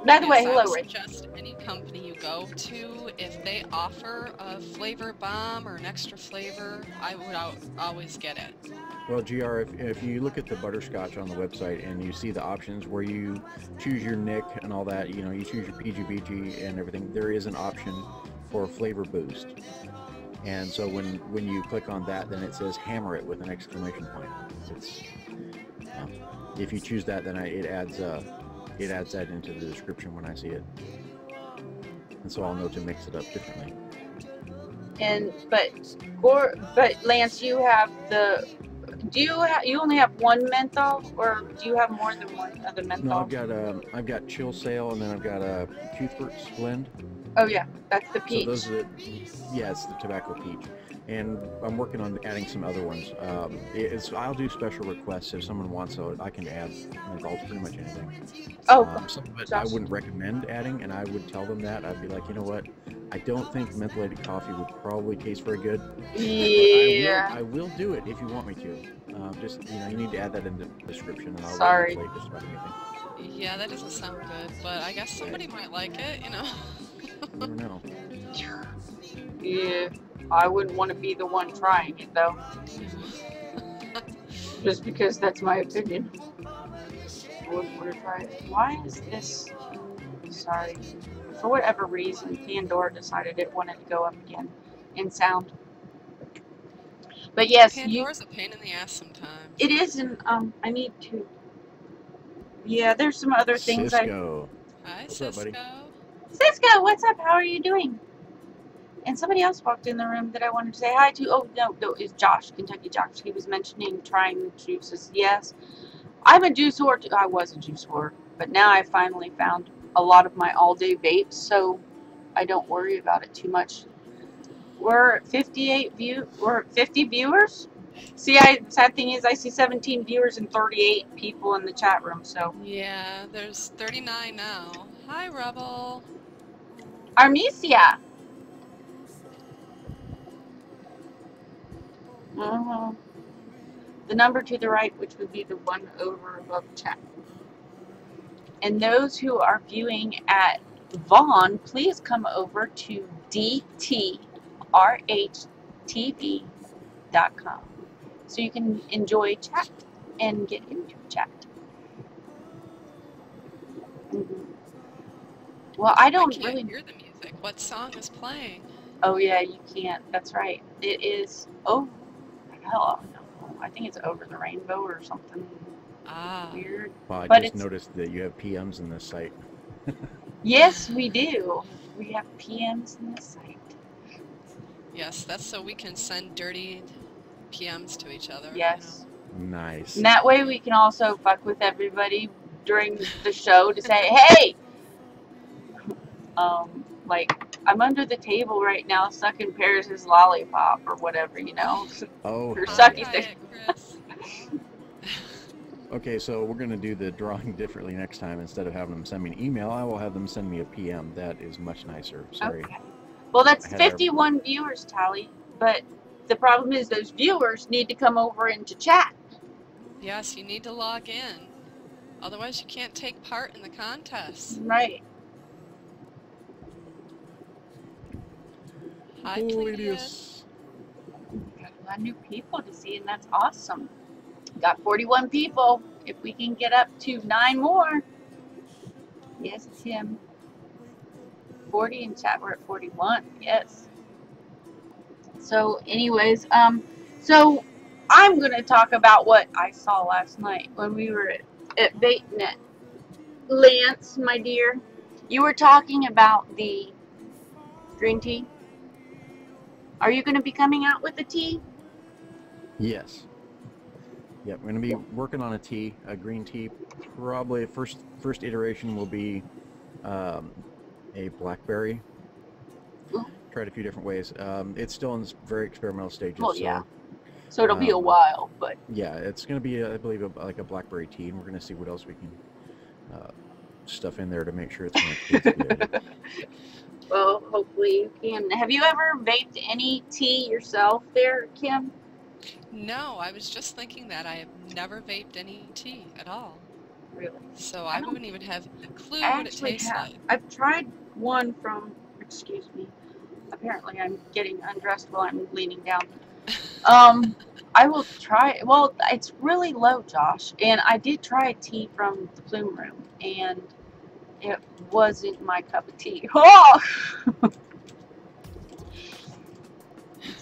By the way, Yes, I hello, would Rich. suggest any company you go to, if they offer a flavor bomb or an extra flavor, I would always get it. Well, GR, if you look at the butterscotch on the website and you see the options where you choose your nick and all that, you know, you choose your PGBG and everything, there is an option for flavor boost. And so when you click on that, then it says hammer it with an exclamation point. It's, if you choose that, then it adds that into the description when I see it. And so I'll know to mix it up differently. And but Lance, you have the. You only have one menthol, or do you have more than one other menthol? No, I've got Chill Sail, and then I've got a Cuthbert's blend. Oh yeah, that's the peach. So those are it's the tobacco peach, and I'm working on adding some other ones. I'll do special requests if someone wants, so I can add menthols pretty much anything. Oh, Some of it I wouldn't recommend adding, and I would tell them that. I'd be like, you know what? I don't think mentholated coffee would probably taste very good. yeah. I will do it if you want me to. Just, you know, you need to add that in the description, and I'll Sorry. just about anything. Yeah, that doesn't sound good, but I guess somebody might like it, you know. You never know. Yeah, I wouldn't want to be the one trying it though. Just because that's my opinion. I wouldn't want to try it. Why is this? Sorry. For whatever reason, Pandora decided it wanted to go up again in sound. But yes, Pandora's a pain in the ass sometimes. it is, and I need to. Yeah, there's some other things Cisco. Hi, What's Cisco. up, buddy? Cisco, what's up? How are you doing? And somebody else walked in the room that I wanted to say hi to. Oh, no, it's Josh, Kentucky Josh. He was mentioning trying juices. Yes, I'm a juice whore. I was a juice whore, but now I finally found a lot of my all-day vapes, so I don't worry about it too much. We're at 50 viewers. See, sad thing is I see 17 viewers and 38 people in the chat room, so. Yeah, there's 39 now. Hi, Rebel. Armesia. The number to the right, which would be the one over above chat. And those who are viewing at Vaughn, please come over to dtrhtv.com so you can enjoy chat and get into chat. Well, I don't really hear the music. What song is playing? Oh yeah, you can't. That's right. It is. Oh, hell, no. I think it's Over the Rainbow or something weird. Well, but I just noticed that you have PMs in this site. Yes, we do. We have PMs in this site. Yes, that's so we can send dirty PMs to each other. Yes. You know? Nice. And that way we can also fuck with everybody during the show to say, hey, like, I'm under the table right now sucking Paris' lollipop or whatever, you know. Oh. Her sucky stick. Okay, so we're going to do the drawing differently next time. Instead of having them send me an email, I will have them send me a PM. That is much nicer. Sorry. Okay. Well, that's 51 viewers, Tally. But the problem is those viewers need to come over into chat. Yes, you need to log in. Otherwise, you can't take part in the contest. Right. Hi, Cletus. Got a lot of new people to see, and that's awesome. Got 41 people. If we can get up to 9 more. Yes, Tim. 40 in chat. We're at 41. Yes. So, anyways, so I'm gonna talk about what I saw last night when we were at VapeNet. Lance, my dear, you were talking about the green tea. Are you going to be coming out with the tea? Yes. Yep, we're going to be working on a green tea. Probably first iteration will be a blackberry. Tried a few different ways. It's still in very experimental stages. Well, yeah. So it'll be a while, but yeah, it's going to be, I believe, like a blackberry tea, and we're going to see what else we can stuff in there to make sure it's going to taste good. Well, hopefully you can. Have you ever vaped any tea yourself there, Kim? No, I was just thinking that. I have never vaped any tea at all. Really? So I wouldn't even have a clue I what it tastes like. I've tried one from, excuse me, apparently I'm getting undressed while I'm leaning down. I will try, well, it's really low, Josh, and I did try a tea from the Plume Room, and it wasn't my cup of tea. Oh!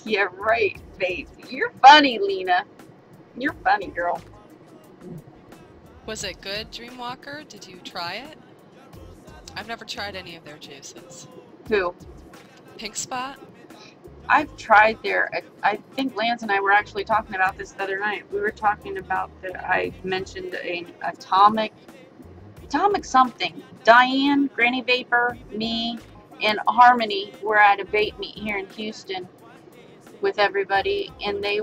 Yeah, right, Faith. You're funny, Lena. You're funny, girl. Was it good, Dreamwalker? Did you try it? I've never tried any of their juices. Who? Pink Spot? I've tried their, I think Lance and I were actually talking about this the other night. We were talking about I mentioned an atomic something. Diane, Granny Vapor, me, and Harmony were at a vape meet here in Houston with everybody, and they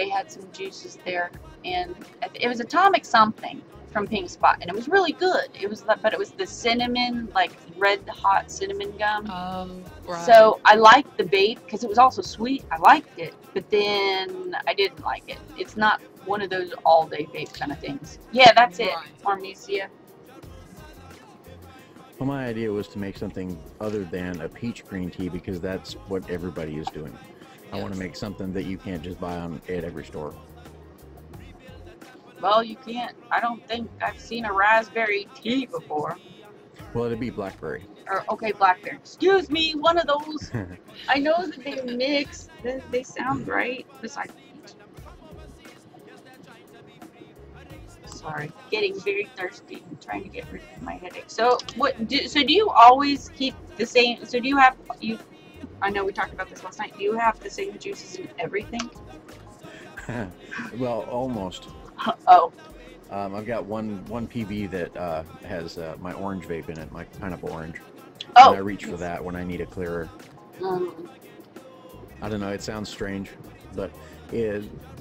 had some juices there, and it was atomic something from Pink Spot, and it was really good. It was, but it was the cinnamon, like red hot cinnamon gum. Right. So I liked the vape because it was also sweet. I liked it, but then I didn't like it. It's not one of those all day vape kind of things. Yeah, that's it. Armesia. Well, my idea was to make something other than a peach green tea because that's what everybody is doing. I want to make something that you can't just buy at every store. Well, you can't. I don't think I've seen a raspberry tea before. Well, it'd be blackberry. Or, okay, blackberry. Excuse me, one of those. I know that they mix. They sound right. Besides peach. Sorry, getting very thirsty and trying to get rid of my headache. So, so do you always keep the same? So do you have I know we talked about this last night. Do you have the same juices in everything? Well, almost. Oh. I've got one PV that has my orange vape in it, my pineapple orange. Oh. And I reach for that when I need a clearer. I don't know. It sounds strange, but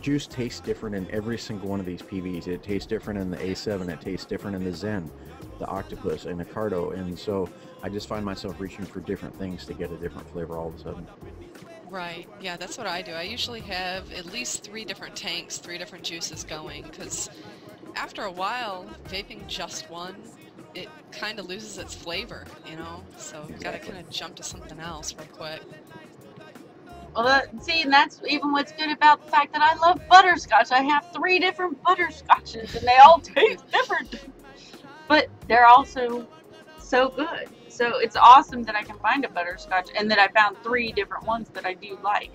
juice tastes different in every single one of these PVs. It tastes different in the A7. It tastes different in the Zen, the Octopus, and the Cardo. And so I just find myself reaching for different things to get a different flavor all of a sudden. Right. Yeah, that's what I do. I usually have at least 3 different tanks, 3 different juices going, because after a while, vaping just one, it kind of loses its flavor, you know? So you've got to kind of jump to something else real quick. Well, see, and that's even what's good about the fact that I love butterscotch. I have 3 different butterscotches, and they all taste different. But they're also so good. So it's awesome that I can find a butterscotch, and that I found 3 different ones that I do like.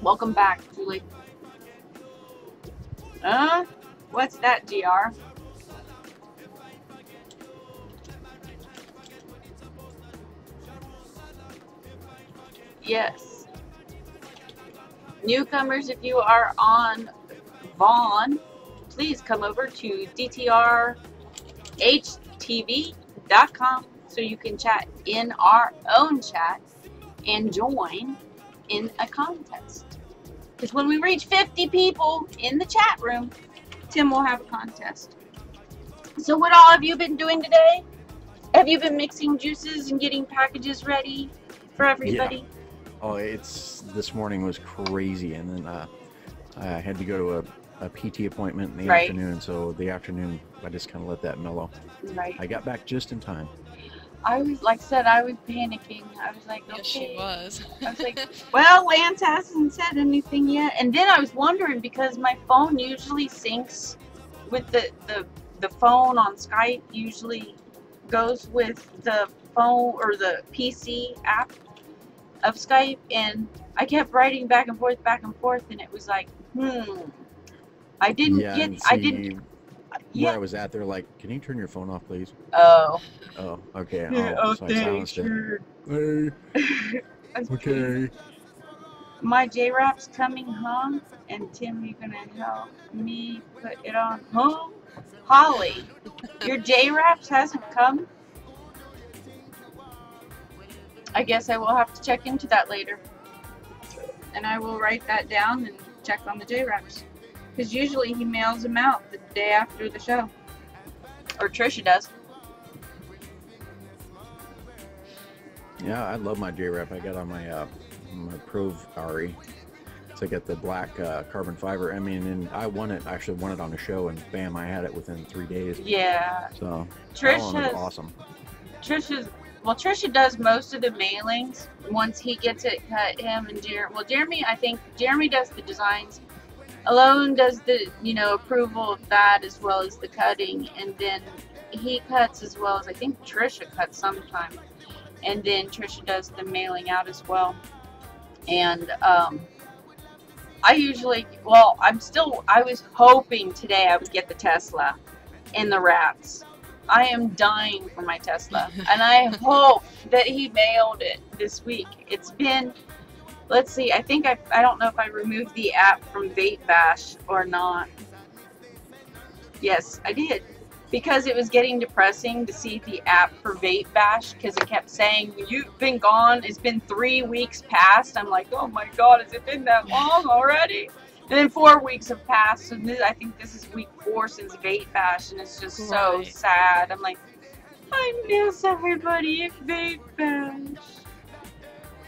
Welcome back, Julie. What's that, GR? Yes. Newcomers, if you are on Vaughn, please come over to DTRHTV.com so you can chat in our own chat and join in a contest. Because when we reach 50 people in the chat room, Tim will have a contest. So what all have you been doing today? Have you been mixing juices and getting packages ready for everybody? Yeah. Oh, this morning was crazy, and then I had to go to a PT appointment in the afternoon, so the afternoon I just kind of let that mellow. Right. I got back just in time. I was, like I said, I was panicking. I was like, okay. Yes, she was. I was like, well, Lance hasn't said anything yet. And then I was wondering, because my phone usually syncs with the phone on Skype, usually goes with the phone or the PC app of Skype, and I kept writing back and forth, and it was like, I didn't get, I didn't. Where I was at, they're like, "Can you turn your phone off, please?" Oh. Oh, okay. Oh, so I silenced it. Hey. Okay. My J-Rap's coming home, and Tim, you're gonna help me put it on home. Holly, your J-Raps hasn't come? I guess I will have to check into that later. And I will write that down and check on the J-Raps. Because usually he mails them out the day after the show. Or Trisha does. Yeah, I love my J-Rap. I got on my Prove RE. So I got the black carbon fiber. I mean, and I actually won it on the show, and bam, I had it within 3 days. Yeah. So Trisha's that one was awesome. Trisha does most of the mailings once he gets it cut. Him and Jeremy, I think Jeremy does the designs. Alone does the approval of that as well as the cutting, and then he cuts as well as I think Trisha cuts sometimes, and then Trisha does the mailing out as well. And I usually, I was hoping today I would get the Tesla in the wraps. I am dying for my Tesla, and I hope that he mailed it this week. It's been, let's see, I think I don't know if I removed the app from Vape Bash or not. Yes, I did, because it was getting depressing to see the app for Vape Bash, because it kept saying, you've been gone, it's been 3 weeks past. I'm like, oh my god, has it been that long already? And then 4 weeks have passed, so I think this is week 4 since Vape Bash, and it's just so sad. I'm like, I miss everybody at Vape Bash.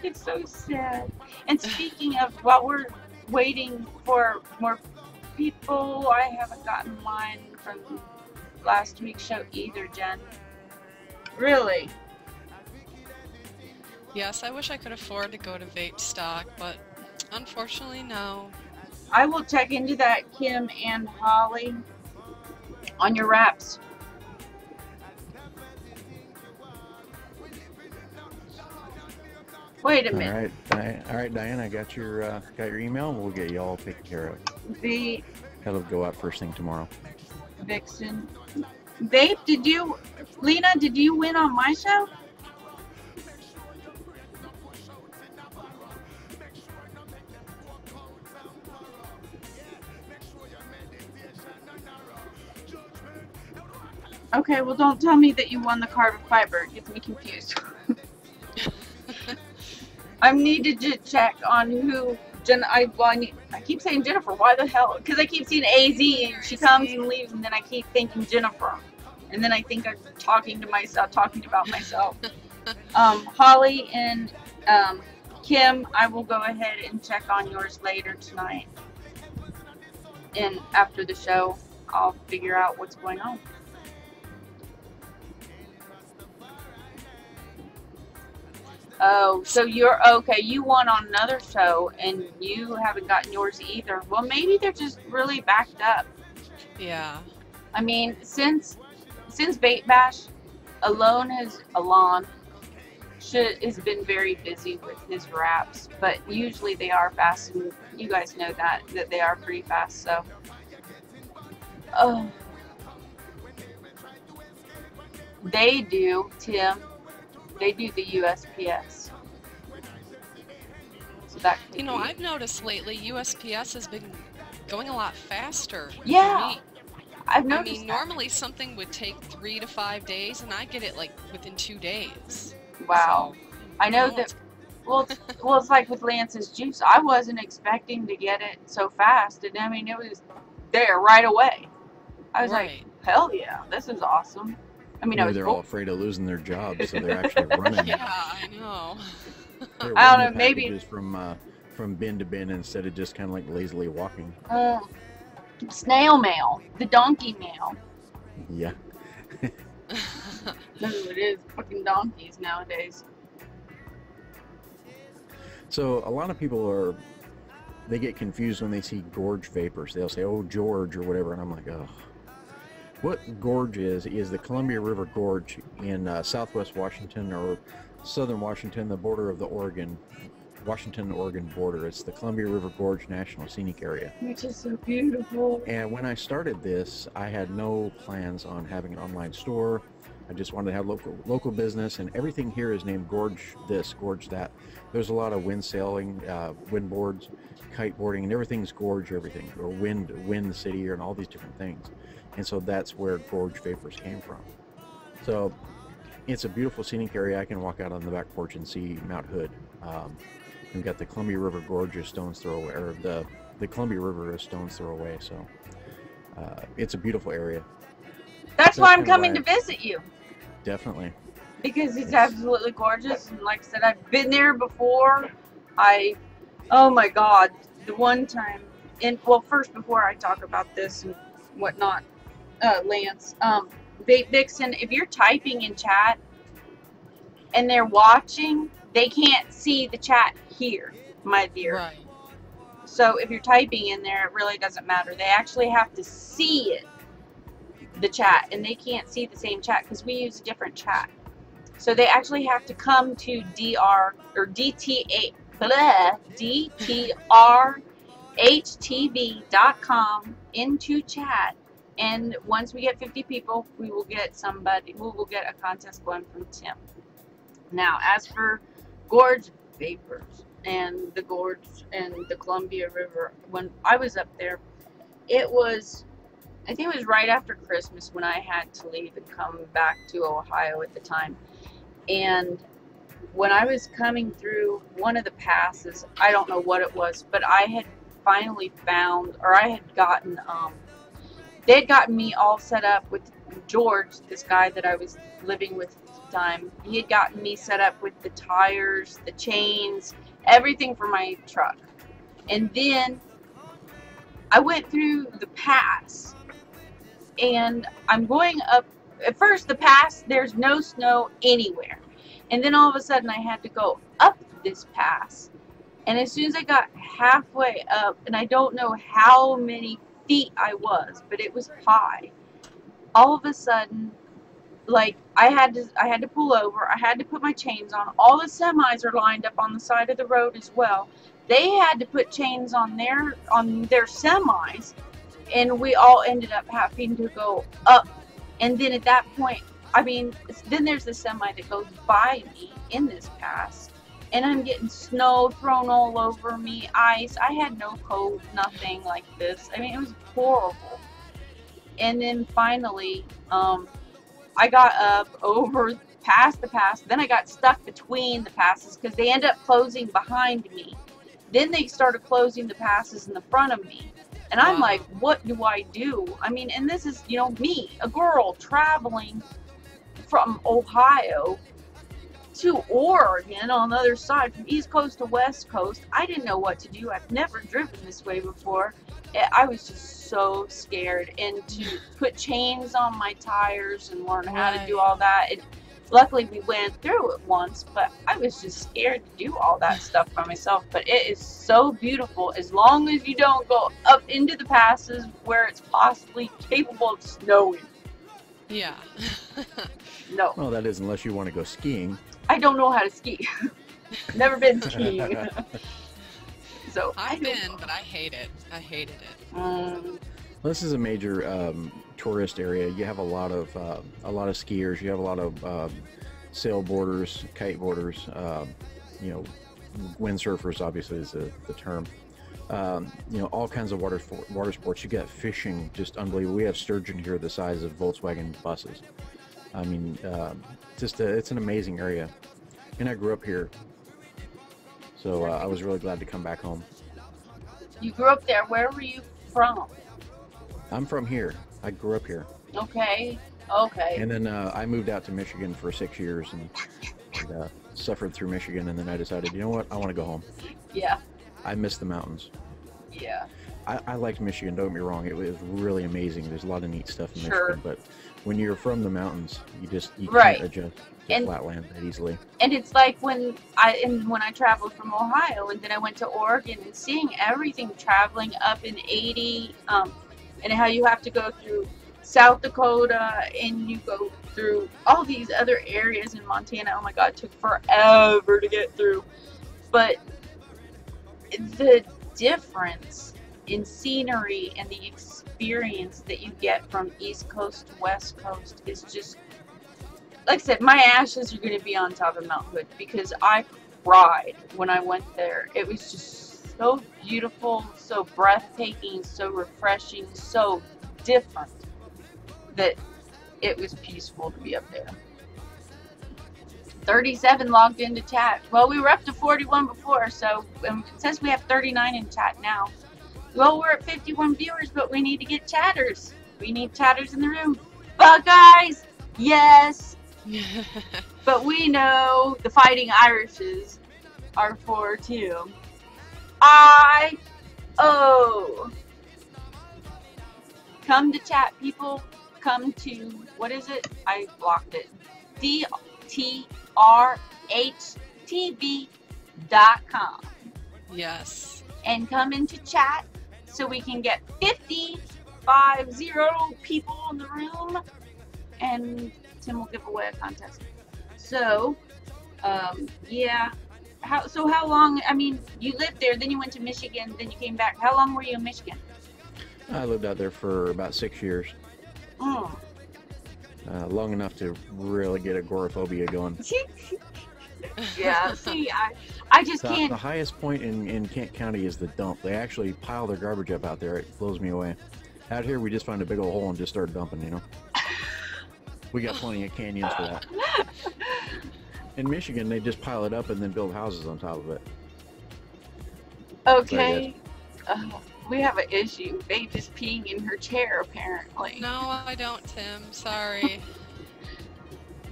It's so sad. And speaking of, while we're waiting for more people, I haven't gotten mine from last week's show either, Jen. Really? Yes, I wish I could afford to go to Vape Stock, but unfortunately, no. I will check into that, Kim and Holly, on your wraps. Wait a minute. All right, Diane. I got your email. We'll get you all taken care of. The That'll go out first thing tomorrow. Vixen. Vape, Lena, did you win on my show? Okay, well, don't tell me that you won the carbon fiber. It gets me confused. I needed to check on who I keep saying Jennifer. Why the hell? Because I keep seeing AZ and she comes and leaves, and then I keep thinking Jennifer, and then I think I'm talking about myself. Holly and Kim, I will go ahead and check on yours later tonight, and after the show, I'll figure out what's going on. Oh, so you're okay. You won on another show and you haven't gotten yours either. Well, maybe they're just really backed up. Yeah. I mean, since Vape Bash, Alon has been very busy with his wraps, but usually they are fast, and you guys know that they are pretty fast. So, they do, Tim. They do the USPS. So that You know, I've noticed lately USPS has been going a lot faster. Yeah, for me. I've noticed. I mean, normally something would take 3 to 5 days, and I get it like within 2 days. Wow. So, I know that. Well, it's like with Lance's juice. I wasn't expecting to get it so fast, and I mean, it was there right away. I was like, hell yeah, this is awesome. I mean, Maybe they're all afraid of losing their jobs, so they're actually running. Yeah, I know. I don't know, maybe from bin to bin instead of just kind of like lazily walking. Snail mail, the donkey mail. Yeah. That's what it is, fucking donkeys nowadays. So a lot of people they get confused when they see Gorge Vapors. They'll say, "Oh, George," or whatever, and I'm like, oh. What Gorge is the Columbia River Gorge in southwest Washington or southern Washington, the border of the Washington-Oregon border. It's the Columbia River Gorge National Scenic Area. Which is so beautiful. And when I started this, I had no plans on having an online store. I just wanted to have local business, and everything here is named Gorge this, Gorge that. There's a lot of wind sailing, wind boards, kite boarding, and everything's Gorge everything, or wind city, and all these different things. And so that's where Gorge Vapors came from. So it's a beautiful scenic area. I can walk out on the back porch and see Mount Hood. We've got the Columbia River Gorge a stone's throw away, or the Columbia River a stone's throw away. So it's a beautiful area. That's why I'm coming to visit you. Definitely. Because it's absolutely gorgeous. And like I said, I've been there before. Oh my God, the one time. Well, first, before I talk about this and whatnot, Lance, Vape Vixen, if you're typing in chat and they're watching, they can't see the chat here, my dear. Right. So if you're typing in there, it really doesn't matter. They actually have to see it, the chat, and they can't see the same chat because we use a different chat. So they actually have to come to DTRHTV.com into chat. And once we get 50 people, we will get a contest going from Tim. Now, as for Gorge Vapors and the Gorge and the Columbia River, when I was up there, I think it was right after Christmas when I had to leave and come back to Ohio at the time. And when I was coming through one of the passes, I don't know what it was, but I had finally found, or I had gotten, they had gotten me all set up with George, this guy that I was living with at the time. He had gotten me set up with the tires, the chains, everything for my truck. And then I went through the pass, and I'm going up, at first the pass, there's no snow anywhere. And then all of a sudden I had to go up this pass. And as soon as I got halfway up, and I don't know how many feet I was, but it was high, all of a sudden, like, I had to pull over. I had to put my chains on. All the semis are lined up on the side of the road as well. They had to put chains on their semis, and we all ended up having to go up. And then at that point, I mean, then there's the semi that goes by me in this pass, and I'm getting snow thrown all over me, ice. I had no coat, nothing like this. I mean, it was horrible. And then finally, I got up over past the pass. Then I got stuck between the passes because they end up closing behind me. Then they started closing the passes in the front of me. And I'm like, what do I do? I mean, and this is, you know, me, a girl traveling from Ohio to Oregon on the other side, from East Coast to West Coast. I didn't know what to do. I've never driven this way before. I was just so scared. And to put chains on my tires and learn how to do all that. Luckily, we went through it once, but I was just scared to do all that stuff by myself. But it is so beautiful as long as you don't go up into the passes where it's possibly capable of snowing. Yeah. No. Well, that is unless you want to go skiing. I don't know how to ski. Never been skiing. So I've been, but I hate it. I hated it. This is a major tourist area. You have a lot of skiers. You have a lot of sailboarders, kiteboarders. You know, windsurfers obviously is the term. You know, all kinds of water sports. You got fishing, just unbelievable. We have sturgeon here the size of Volkswagen buses. I mean, it's an amazing area. And I grew up here, so I was really glad to come back home. You grew up there. Where were you from? I'm from here. I grew up here. Okay. Okay. And then I moved out to Michigan for 6 years and suffered through Michigan. And then I decided, you know what? I want to go home. Yeah. I miss the mountains. Yeah. I liked Michigan, don't get me wrong. It was really amazing. There's a lot of neat stuff in Sure. Michigan. But when you're from the mountains, you Right. can't adjust to flatland that easily. And it's like when I traveled from Ohio and then I went to Oregon and seeing everything traveling up in 80, and how you have to go through South Dakota and you go through all these other areas in Montana. Oh my God, it took forever to get through. But the difference in scenery and the experience that you get from East Coast to West Coast is just, like I said, my ashes are going to be on top of Mount Hood because I cried when I went there. It was just so beautiful, so breathtaking, so refreshing, so different that it was peaceful to be up there. 37 logged into chat. Well, we were up to 41 before, so it says we have 39 in chat now. Well, we're at 51 viewers, but we need to get chatters. We need chatters in the room. Buckeyes, yes. But we know the Fighting Irishes are for too. Come to chat, people. Come to, what is it? I blocked it. DTRHTV.com. Yes. And come into chat so we can get 50 people in the room. And Tim will give away a contest. So, yeah. How long, I mean, you lived there, then you went to Michigan, then you came back. How long were you in Michigan? I lived out there for about 6 years. Long enough to really get agoraphobia going. Yeah, see, I just can't. The highest point in Kent County is the dump. They actually pile their garbage up out there. It blows me away. Out here, we just find a big old hole and just start dumping, you know? We got plenty of canyons for that. In Michigan, they just pile it up and then build houses on top of it. Okay. We have an issue. They just peeing in her chair, apparently. No, I don't, Tim. Sorry.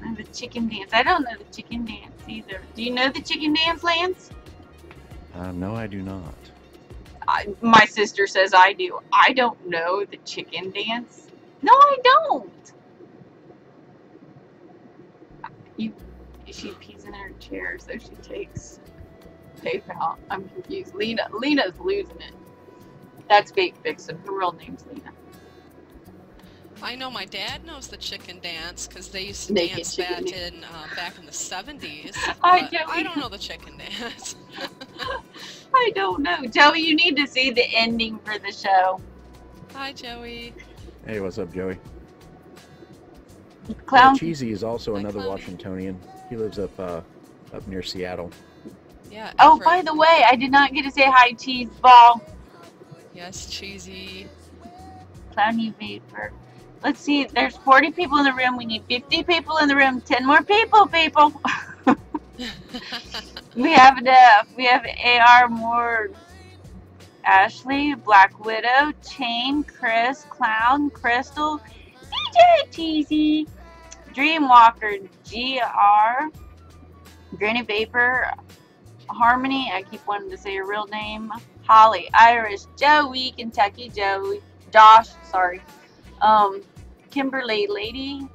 And the chicken dance. I don't know the chicken dance either. Do you know the chicken dance, Lance? No, I do not. My sister says I do. I don't know the chicken dance. No, I don't. She pees in her chair, so she takes tape out. I'm confused. Lena's losing it. That's Vape Vixen. Her real name's Lena. I know my dad knows the chicken dance because they used to Naked dance chicken that dance. in back in the 70s. Hi, But Joey. I don't know the chicken dance. I don't know. Joey, you need to see the ending for the show. Hi, Joey. Hey, what's up, Joey? Clown. Yeah, Cheesy is also Hi, another Clowny. Washingtonian. He lives up near Seattle. Yeah. Oh, Everett. by the way, I did not get to say hi, Cheese Ball. Yes, Cheesy. Clowny Vapor. Let's see. There's 40 people in the room. We need 50 people in the room. 10 more people. We have enough. We have AR Moore, Ashley, Black Widow, Chain, Chris, Clown, Crystal, DJ Cheesy, Dreamwalker, GR, Granny Vapor, Harmony, I keep wanting to say her real name, Holly, Irish, Joey, Kentucky Joey, Josh, sorry, Kimberly, Lady,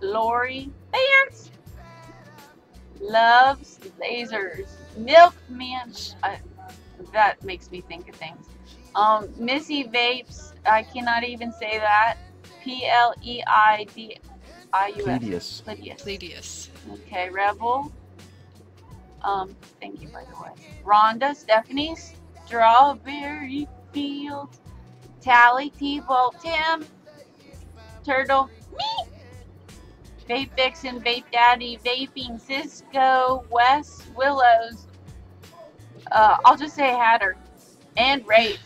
Lori, Vance, Loves, Lasers, Milkman, that makes me think of things. Missy Vapes, I cannot even say that. Pleidius. Pleidius. Pleidius. Okay, Rebel. Thank you, by the way. Rhonda, Stephanie, Strawberry Field, Tally, T-Bolt, Tim, Turtle, me, Vape Vixen, Vape Daddy, Vaping, Cisco, Wes, Willows, I'll just say Hatter, and Rafe.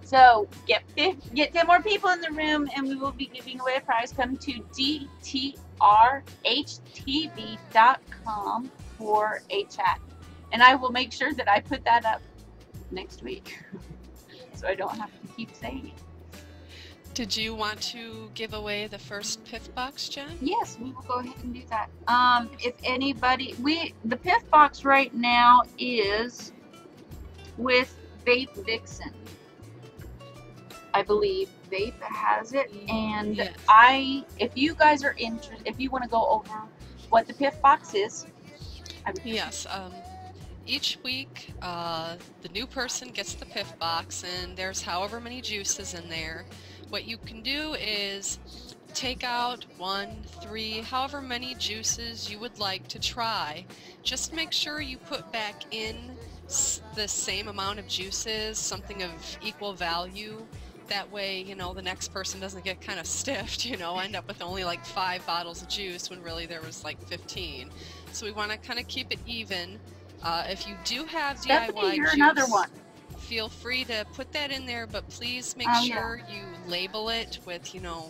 So get 10 more people in the room, and we will be giving away a prize. Come to dtrhtv.com for a chat, and I will make sure that I put that up next week, so I don't have to keep saying it. Did you want to give away the first Piff box, Jen? Yes, we will go ahead and do that. If anybody, the Piff box right now is with Vape Vixen. I believe Vape has it, and Yes. if you guys are interested, if you want to go over what the Piff box is, I would Yes. Each week, the new person gets the Piff box, and there's however many juices in there. What you can do is take out 1, 3, however many juices you would like to try. Just make sure you put back in the same amount of juices, something of equal value. That way, you know, the next person doesn't get kind of stiffed, you know, end up with only like 5 bottles of juice when really there was like 15. So we want to kind of keep it even. If you do have Stephanie, DIY you're juice, another one. feel free to put that in there, but please make Oh, sure you label it with, you know,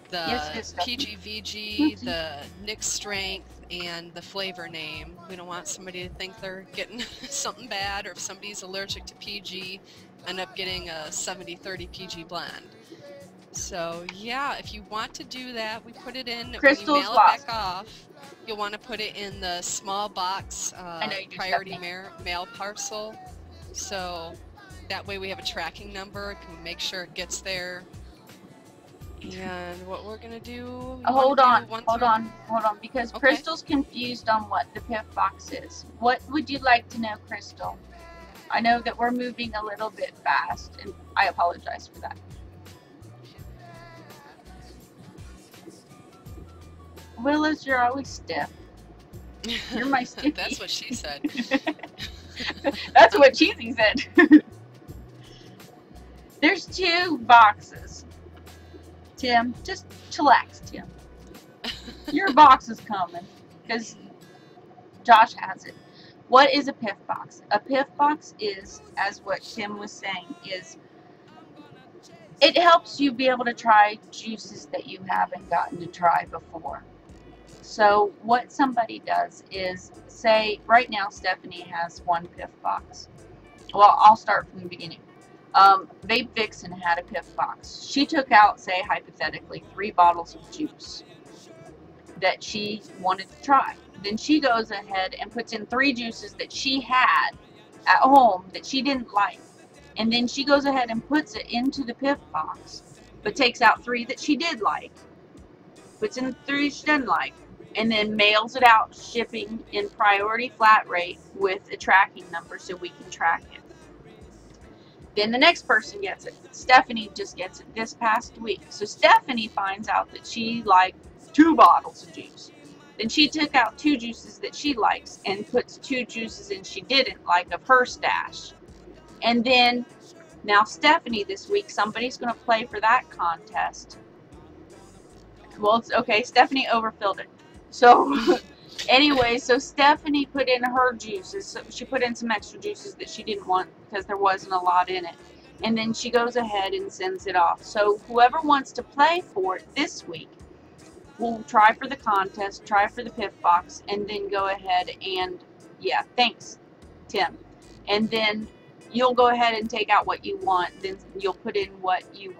the Yes, Stephanie. PGVG, the Nick strength, and the flavor name. We don't want somebody to think they're getting something bad, or if somebody's allergic to PG, end up getting a 70-30 PG blend. So yeah, if you want to do that, we put it in. Crystal's when you mail lost. it back off, you'll want to put it in the small box know you do, priority Stephanie. mail parcel. So that way we have a tracking number, can make sure it gets there. And what we're gonna do? Hold on, because Okay. Crystal's confused on what the Piff box is. What would you like to know, Crystal? I know that we're moving a little bit fast, and I apologize for that. Willis, you're always stiff. You're my stiffy. That's what she said. That's what Cheesy said. There's 2 boxes. Tim, just chillax, Tim. Your box is coming, because Josh has it. What is a Piff box? A Piff box is, as what Tim was saying, is it helps you be able to try juices that you haven't gotten to try before. So what somebody does is, say, right now Stephanie has 1 Piff box. Well, I'll start from the beginning. Vape Vixen had a Piff box. She took out, say, hypothetically, 3 bottles of juice that she wanted to try. Then she goes ahead and puts in 3 juices that she had at home that she didn't like. And then she goes ahead and puts it into the Piff box, but takes out 3 that she did like. Puts in 3 she didn't like. and then mails it out, shipping in priority flat rate with a tracking number so we can track it. Then the next person gets it. Stephanie just gets it this past week. So Stephanie finds out that she liked 2 bottles of juice. Then she took out 2 juices that she likes and puts 2 juices in she didn't like of her stash. And then now Stephanie this week, somebody's going to play for that contest. Well, it's okay. Stephanie overfilled it. So anyway, so Stephanie put in her juices. So she put in some extra juices that she didn't want because there wasn't a lot in it. And then she goes ahead and sends it off. So whoever wants to play for it this week will try for the contest, try for the Piff Box, and then go ahead and, yeah, thanks, Tim. And then you'll go ahead and take out what you want. Then you'll put in what you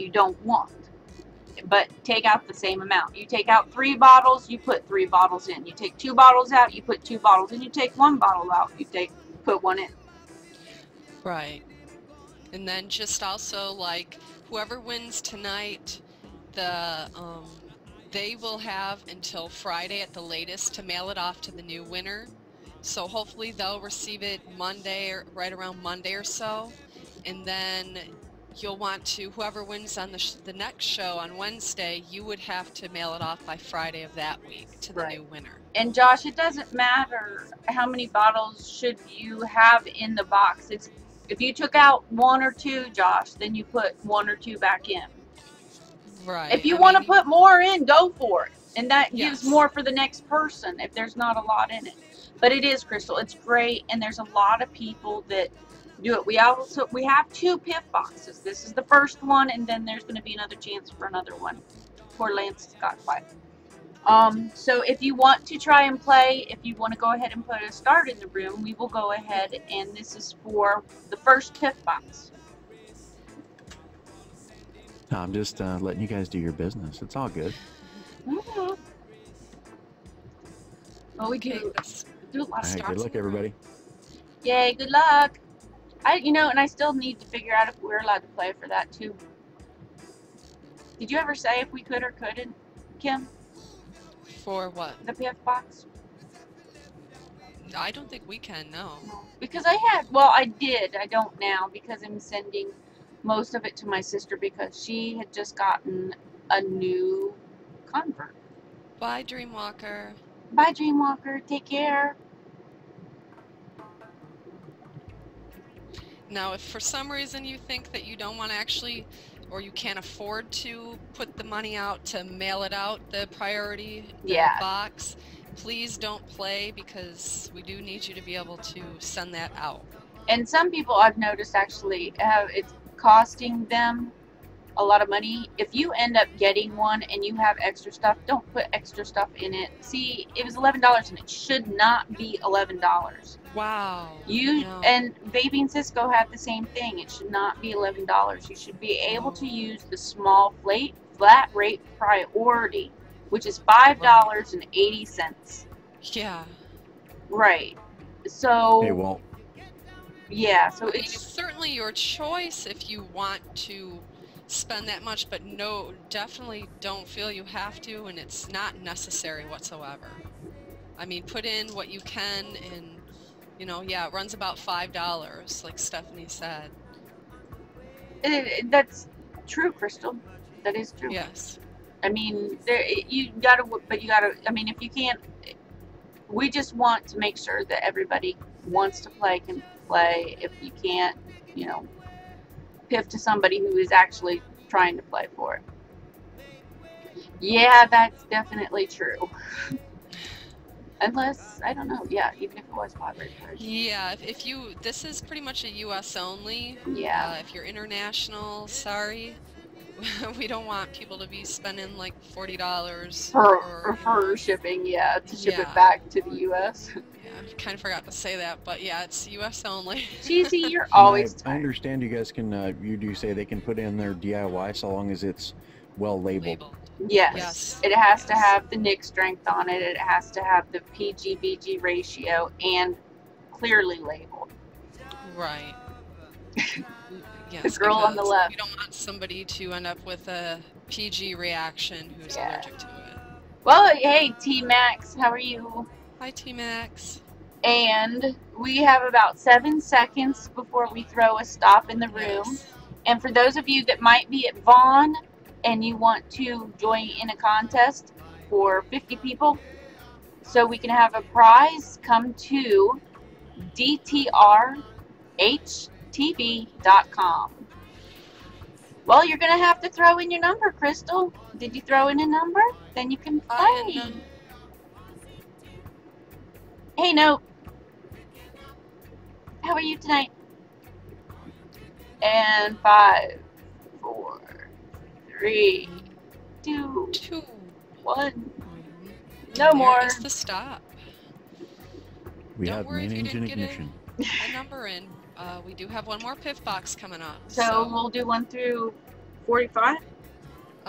don't want. But take out the same amount. You take out 3 bottles, you put 3 bottles in. You take 2 bottles out, you put 2 bottles in. You take 1 bottle out, you put 1 in. Right. And then just also, like, whoever wins tonight, they will have until Friday at the latest to mail it off to the new winner. So hopefully they'll receive it Monday, or right around Monday or so. And then you'll want to, whoever wins on the next show on Wednesday, you would have to mail it off by Friday of that week to the new winner. And Josh, it doesn't matter how many bottles should you have in the box. It's if you took out 1 or 2, Josh, then you put 1 or 2 back in. Right. If you want to put more in, go for it. And that gives more for the next person if there's not a lot in it. But it is, Crystal. It's great, and there's a lot of people that do it. We have 2 Piff boxes. This is the first one, and then there's going to be another chance for another one. Poor Lance has got 5. So if you want to try and play, if you want to go ahead and put a start in the room, we will go ahead, and this is for the first Piff box. I'm just letting you guys do your business. It's all good. Mm-hmm. Well, we do a lot of starts. Good luck, everybody. Yay, good luck. And I still need to figure out if we're allowed to play for that too. Did you ever say if we could or couldn't, Kim? For what? The Piff box? I don't think we can, no. Because I did. I don't now because I'm sending most of it to my sister because she had just gotten a new convert. Bye, Dreamwalker. Bye, Dreamwalker. Take care. Now, if for some reason you think that you don't want to actually, or you can't afford to put the money out to mail it out, the priority box, please don't play because we do need you to be able to send that out. And some people I've noticed actually it's costing them a lot of money. If you end up getting one and you have extra stuff, don't put extra stuff in it. See, it was $11 and it should not be $11. Wow. And Vaping Cisco had the same thing. It should not be $11. You should be able to use the small flat rate priority, which is $5.80. Yeah. Right. So. Hey, well. Yeah. So it's certainly your choice if you want to spend that much, but no, definitely don't feel you have to, and it's not necessary whatsoever. I mean, put in what you can, and it runs about $5, like Stephanie said. That's true, Crystal. That is true. Yes. I mean, if you can't, we just want to make sure that everybody wants to play can play. If you can't, piff to somebody who is actually trying to play for it. Yeah, that's definitely true. Unless, I don't know, yeah, even if it was flat rate price. Yeah, this is pretty much a U.S. only. Yeah. If you're international, sorry. We don't want people to be spending like $40 for shipping, to ship it back to the U.S. Yeah, I kind of forgot to say that, but yeah, it's U.S. only. Cheesy, you're always I understand you guys can, you do say they can put in their DIY so long as it's well labeled. Yes. It has to have the nick strength on it. It has to have the PG-VG ratio and clearly labeled. Right. Yes, the girl on the left. We don't want somebody to end up with a PG reaction who's allergic to it. Well, hey, T-Max, how are you? Hi, T-Max. And we have about 7 seconds before we throw a stop in the room. Yes. And for those of you that might be at Vaughn and you want to join in a contest for 50 people, so we can have a prize, come to dtrhtv.com. Well, you're going to have to throw in your number, Crystal. Did you throw in a number? Then you can play. Hey, Nope. How are you tonight? And 5, 4, 3, 2, 1. No more. It's the stop. We Don't have worry if main you engine didn't get ignition. a number in. We do have one more PIF box coming up. So we'll do 1 through 45?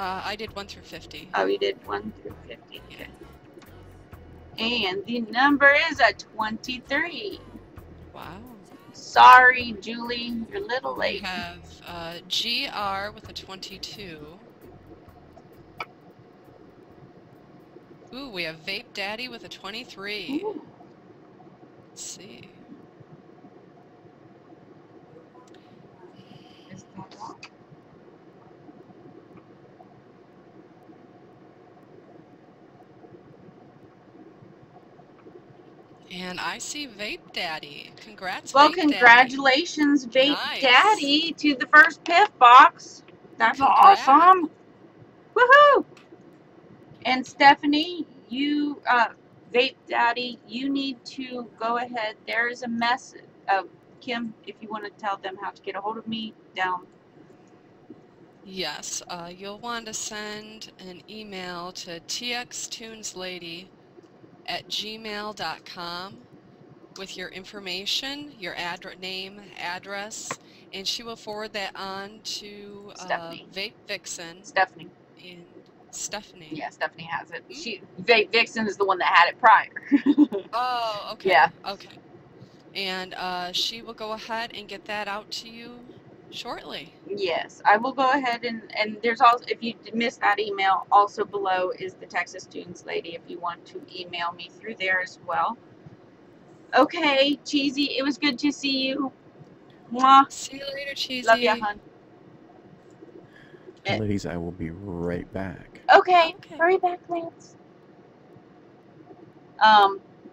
I did 1 through 50. Oh, you did 1 through 50. Okay. And the number is a 23. Wow. Sorry, Julie, you're a little late. We have GR with a 22. Ooh, we have Vape Daddy with a 23. Ooh. Let's see. Is that all? And I see Vape Daddy. Congrats, Well, Vape congratulations, Vape Nice. Daddy, to the first PIF box. That's Congrats. awesome. Woohoo! And Stephanie, you, Vape Daddy, you need to go ahead. There is a message. Kim, if you want to tell them how to get a hold of me, down. Yes, you'll want to send an email to txtuneslady@gmail.com with your information, your name, address, and she will forward that on to Stephanie. Vape Vixen. Stephanie. And Stephanie. Yeah, Stephanie has it. Vape Vixen is the one that had it prior. Oh, okay. Yeah. Okay. And she will go ahead and get that out to you shortly. Yes, I will go ahead and there's also, if you missed that email, also below is the Texas Tunes Lady if you want to email me through there as well. Okay, Cheesy, it was good to see you. Mwah. See you later, Cheesy. Love ya, hun. Ladies, I will be right back. Okay. Hurry back, Lance.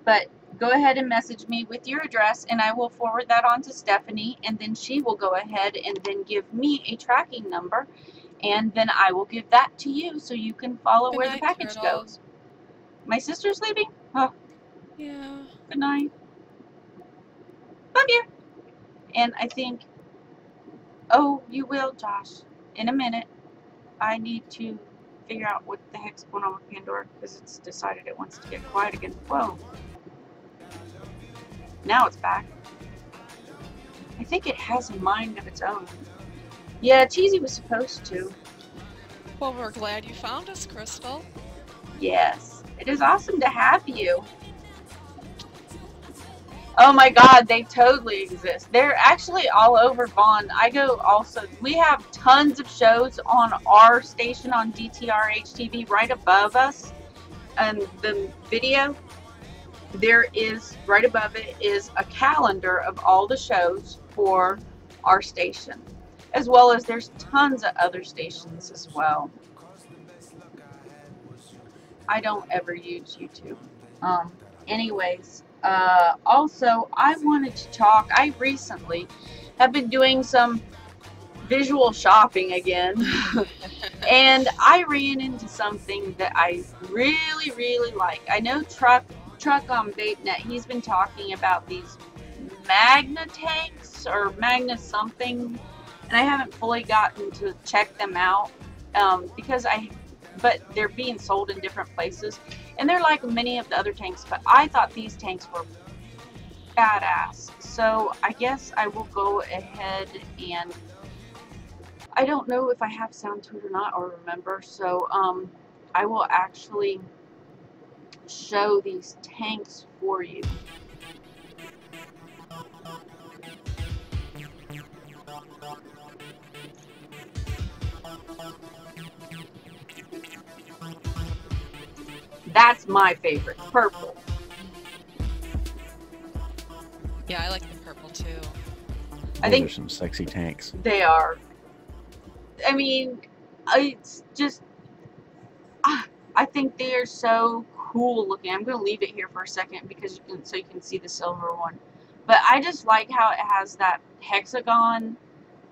But go ahead and message me with your address and I will forward that on to Stephanie and then she will go ahead and then give me a tracking number and then I will give that to you so you can follow Good where night, the package Turtle. goes. My sister's leaving? Oh, Yeah. good night. Love you. And I think, oh, you will, Josh. In a minute, I need to figure out what the heck's going on with Pandora because it's decided it wants to get quiet again. Whoa. Now it's back. I think it has a mind of its own. Yeah, Cheesy was supposed to. Well, we're glad you found us, Crystal. Yes. It is awesome to have you. Oh my god, they totally exist. They're actually all over Vaughn. I go also, we have tons of shows on our station on DTRH TV right above us. And the video, there is, right above it is a calendar of all the shows for our station. As well as there's tons of other stations as well. I don't ever use YouTube. Anyways, also I wanted to talk, I recently have been doing some visual shopping again and I ran into something that I really like. I know Truck on VapeNet, he's been talking about these Magna tanks or Magna something and I haven't fully gotten to check them out but they're being sold in different places and they're like many of the other tanks, but I thought these tanks were badass. So I guess I will go ahead and I don't know if I have sound to it or not or remember, so I will actually show these tanks for you. That's my favorite, purple. Yeah, I like the purple too. I think those are some sexy tanks. they are. I mean, it's just, I think they are so cool looking. I'm going to leave it here for a second because so you can see the silver one. But I just like how it has that hexagon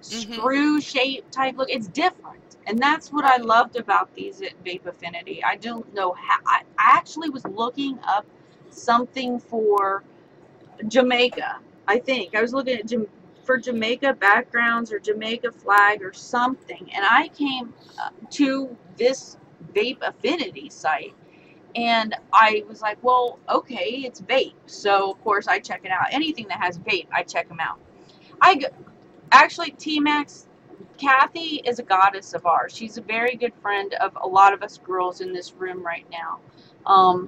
screw shape type look. It's different. And that's what I loved about these at Vape Affinity. I don't know how. I actually was looking up something for Jamaica. I think I was looking at for Jamaica backgrounds or Jamaica flag or something, and I came to this Vape Affinity site, and I was like, well, okay, it's vape, so of course I check it out. Anything that has vape, I check them out. Actually, T-Max, Kathy is a goddess of ours. She's a very good friend of a lot of us girls in this room right now.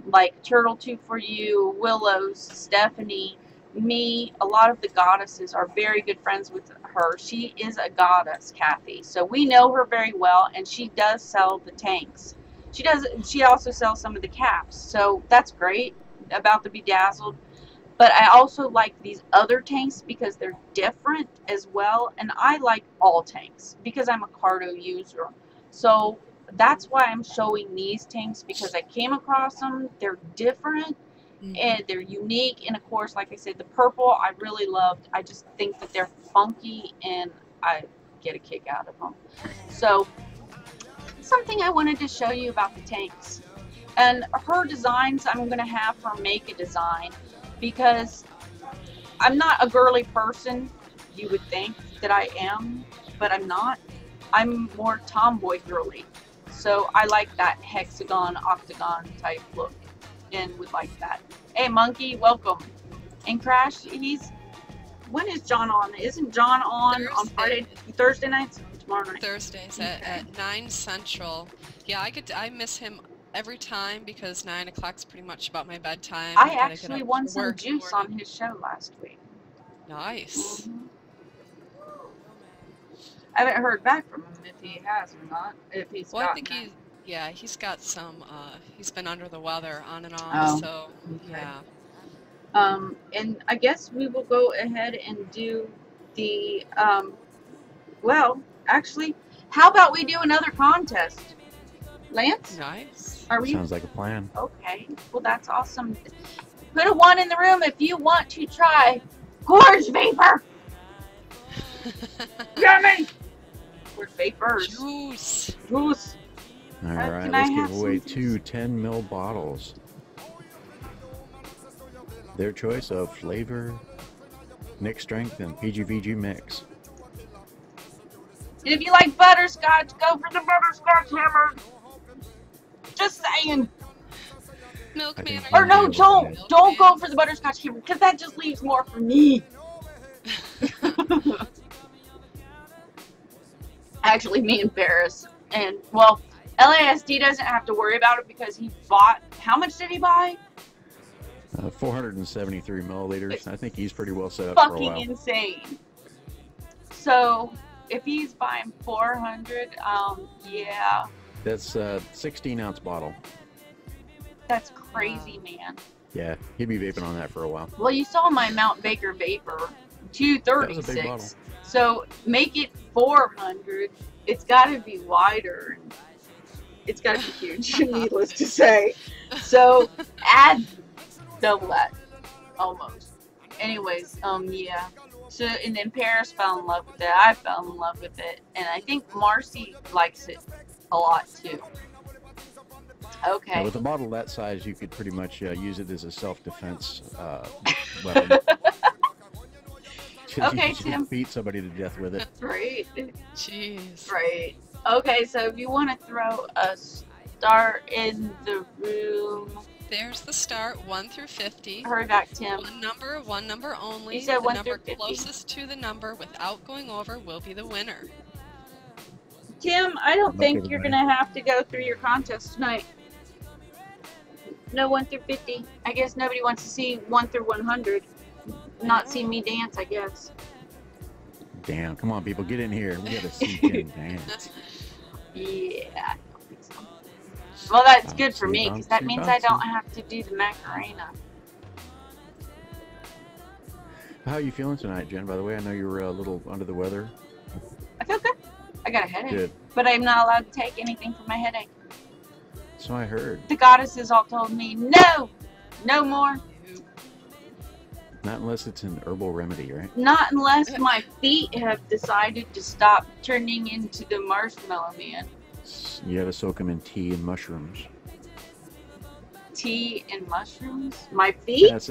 Like Turtle 2 for You, Willows, Stephanie, me, a lot of the goddesses are very good friends with her. She is a goddess, Kathy. So we know her very well, and she does sell the tanks. She also sells some of the caps. So that's great about the Bedazzled. But I also like these other tanks because they're different as well. And I like all tanks because I'm a Cardo user. So that's why I'm showing these tanks, because I came across them. They're different and they're unique. And of course, like I said, the purple I really loved. I just think that they're funky and I get a kick out of them. So something I wanted to show you about the tanks. And her designs, I'm going to have her make a design, because I'm not a girly person. You would think that I am, but I'm not. I'm more tomboy girly. So I like that hexagon, octagon type look and would like that. Hey, Monkey, welcome. And Crash, when is John on? Isn't John on Friday, Thursday nights? Tomorrow night? Thursdays at 9 Central. Yeah, I miss him every time because 9 o'clock's pretty much about my bedtime. I actually won some juice on his show last week. Nice. I haven't heard back from him if he has or not. If he's I think he's got some. He's been under the weather on and on. So yeah. And I guess we will go ahead and do the. Well, actually, how about we do another contest? Lance? Nice. Are we? Sounds like a plan. Okay. Well, that's awesome. Put a 1 in the room if you want to try Gorge Vapor. Yummy. Gorge Vapors. Juice. Juice. All right, let's give away 2 10 ml bottles. Their choice of flavor, Nick Strength, and PGVG mix. And if you like butterscotch, go for the butterscotch hammer. Just saying. Milkman. Or no, don't go for the butterscotch hammer, because that just leaves more for me. Actually, me and Paris. And, well, LASD doesn't have to worry about it because he bought, how much did he buy? 473 milliliters. I think he's pretty well set up for a while. Fucking insane. So, if he's buying 400, yeah. That's a 16-ounce bottle. That's crazy, man. Yeah, he'd be vaping on that for a while. Well, you saw my Mount Baker Vapor, 236. That was a big bottle. So make it 400. It's got to be wider. It's got to be huge, needless to say. So add double that, almost. Anyways, yeah. So, and then Paris fell in love with it. I fell in love with it. And I think Marcy likes it a lot, too. Okay. Now, with a bottle that size, you could pretty much use it as a self-defense weapon. Okay, you Tim. Beat somebody to death with it. Right. Jeez. Right. Okay, so if you want to throw a start in the room. There's the start, 1 through 50. Hurry back, Tim. One number only. You said 1 the through number 50. closest to the number without going over will be the winner. Tim, I don't think you're going to have to go through your contest tonight. No 1 through 50. I guess nobody wants to see 1 through 100. Not see me dance, I guess. Damn, come on, people, get in here. We gotta see Jen dance. Yeah, I don't think so. Well, that's good for me, Bouncy, because that bouncy, means I bouncy. don't have to do the Macarena. How are you feeling tonight, Jen? By the way, I know you were a little under the weather. I feel good. I got a headache. Good. But I'm not allowed to take anything for my headache. So I heard. The goddesses all told me, no! No more. Not unless it's an herbal remedy, right? Not unless my feet have decided to stop turning into the marshmallow man. You gotta soak them in tea and mushrooms. Tea and mushrooms? My feet? That's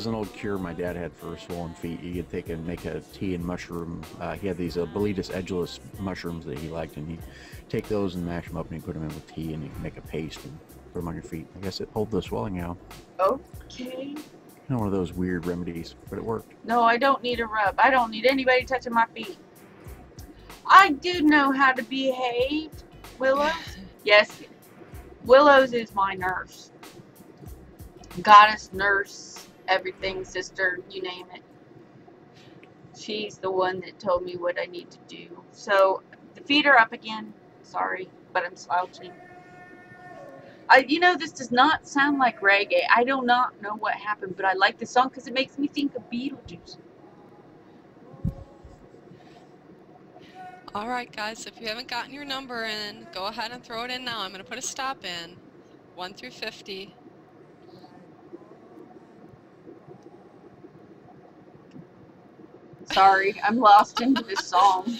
an old cure my dad had for swollen feet. You could take and make a tea and mushroom. He had these Boletus edgeless mushrooms that he liked, and he'd take those and mash them up and he'd put them in with tea, and you can make a paste and put them on your feet. I guess it holds the swelling out. Okay. One of those weird remedies, but it worked. No, I don't need a rub. I don't need anybody touching my feet. I do know how to behave, Willows. Yes, Willows is my nurse. Goddess, nurse, everything, sister, you name it. She's the one that told me what I need to do. So, the feet are up again. Sorry, but I'm slouching. You know, this does not sound like reggae. I do not know what happened, but I like the song because it makes me think of Beetlejuice. Alright guys, if you haven't gotten your number in, go ahead and throw it in now. I'm going to put a stop in. 1 through 50. Sorry, I'm lost into this song.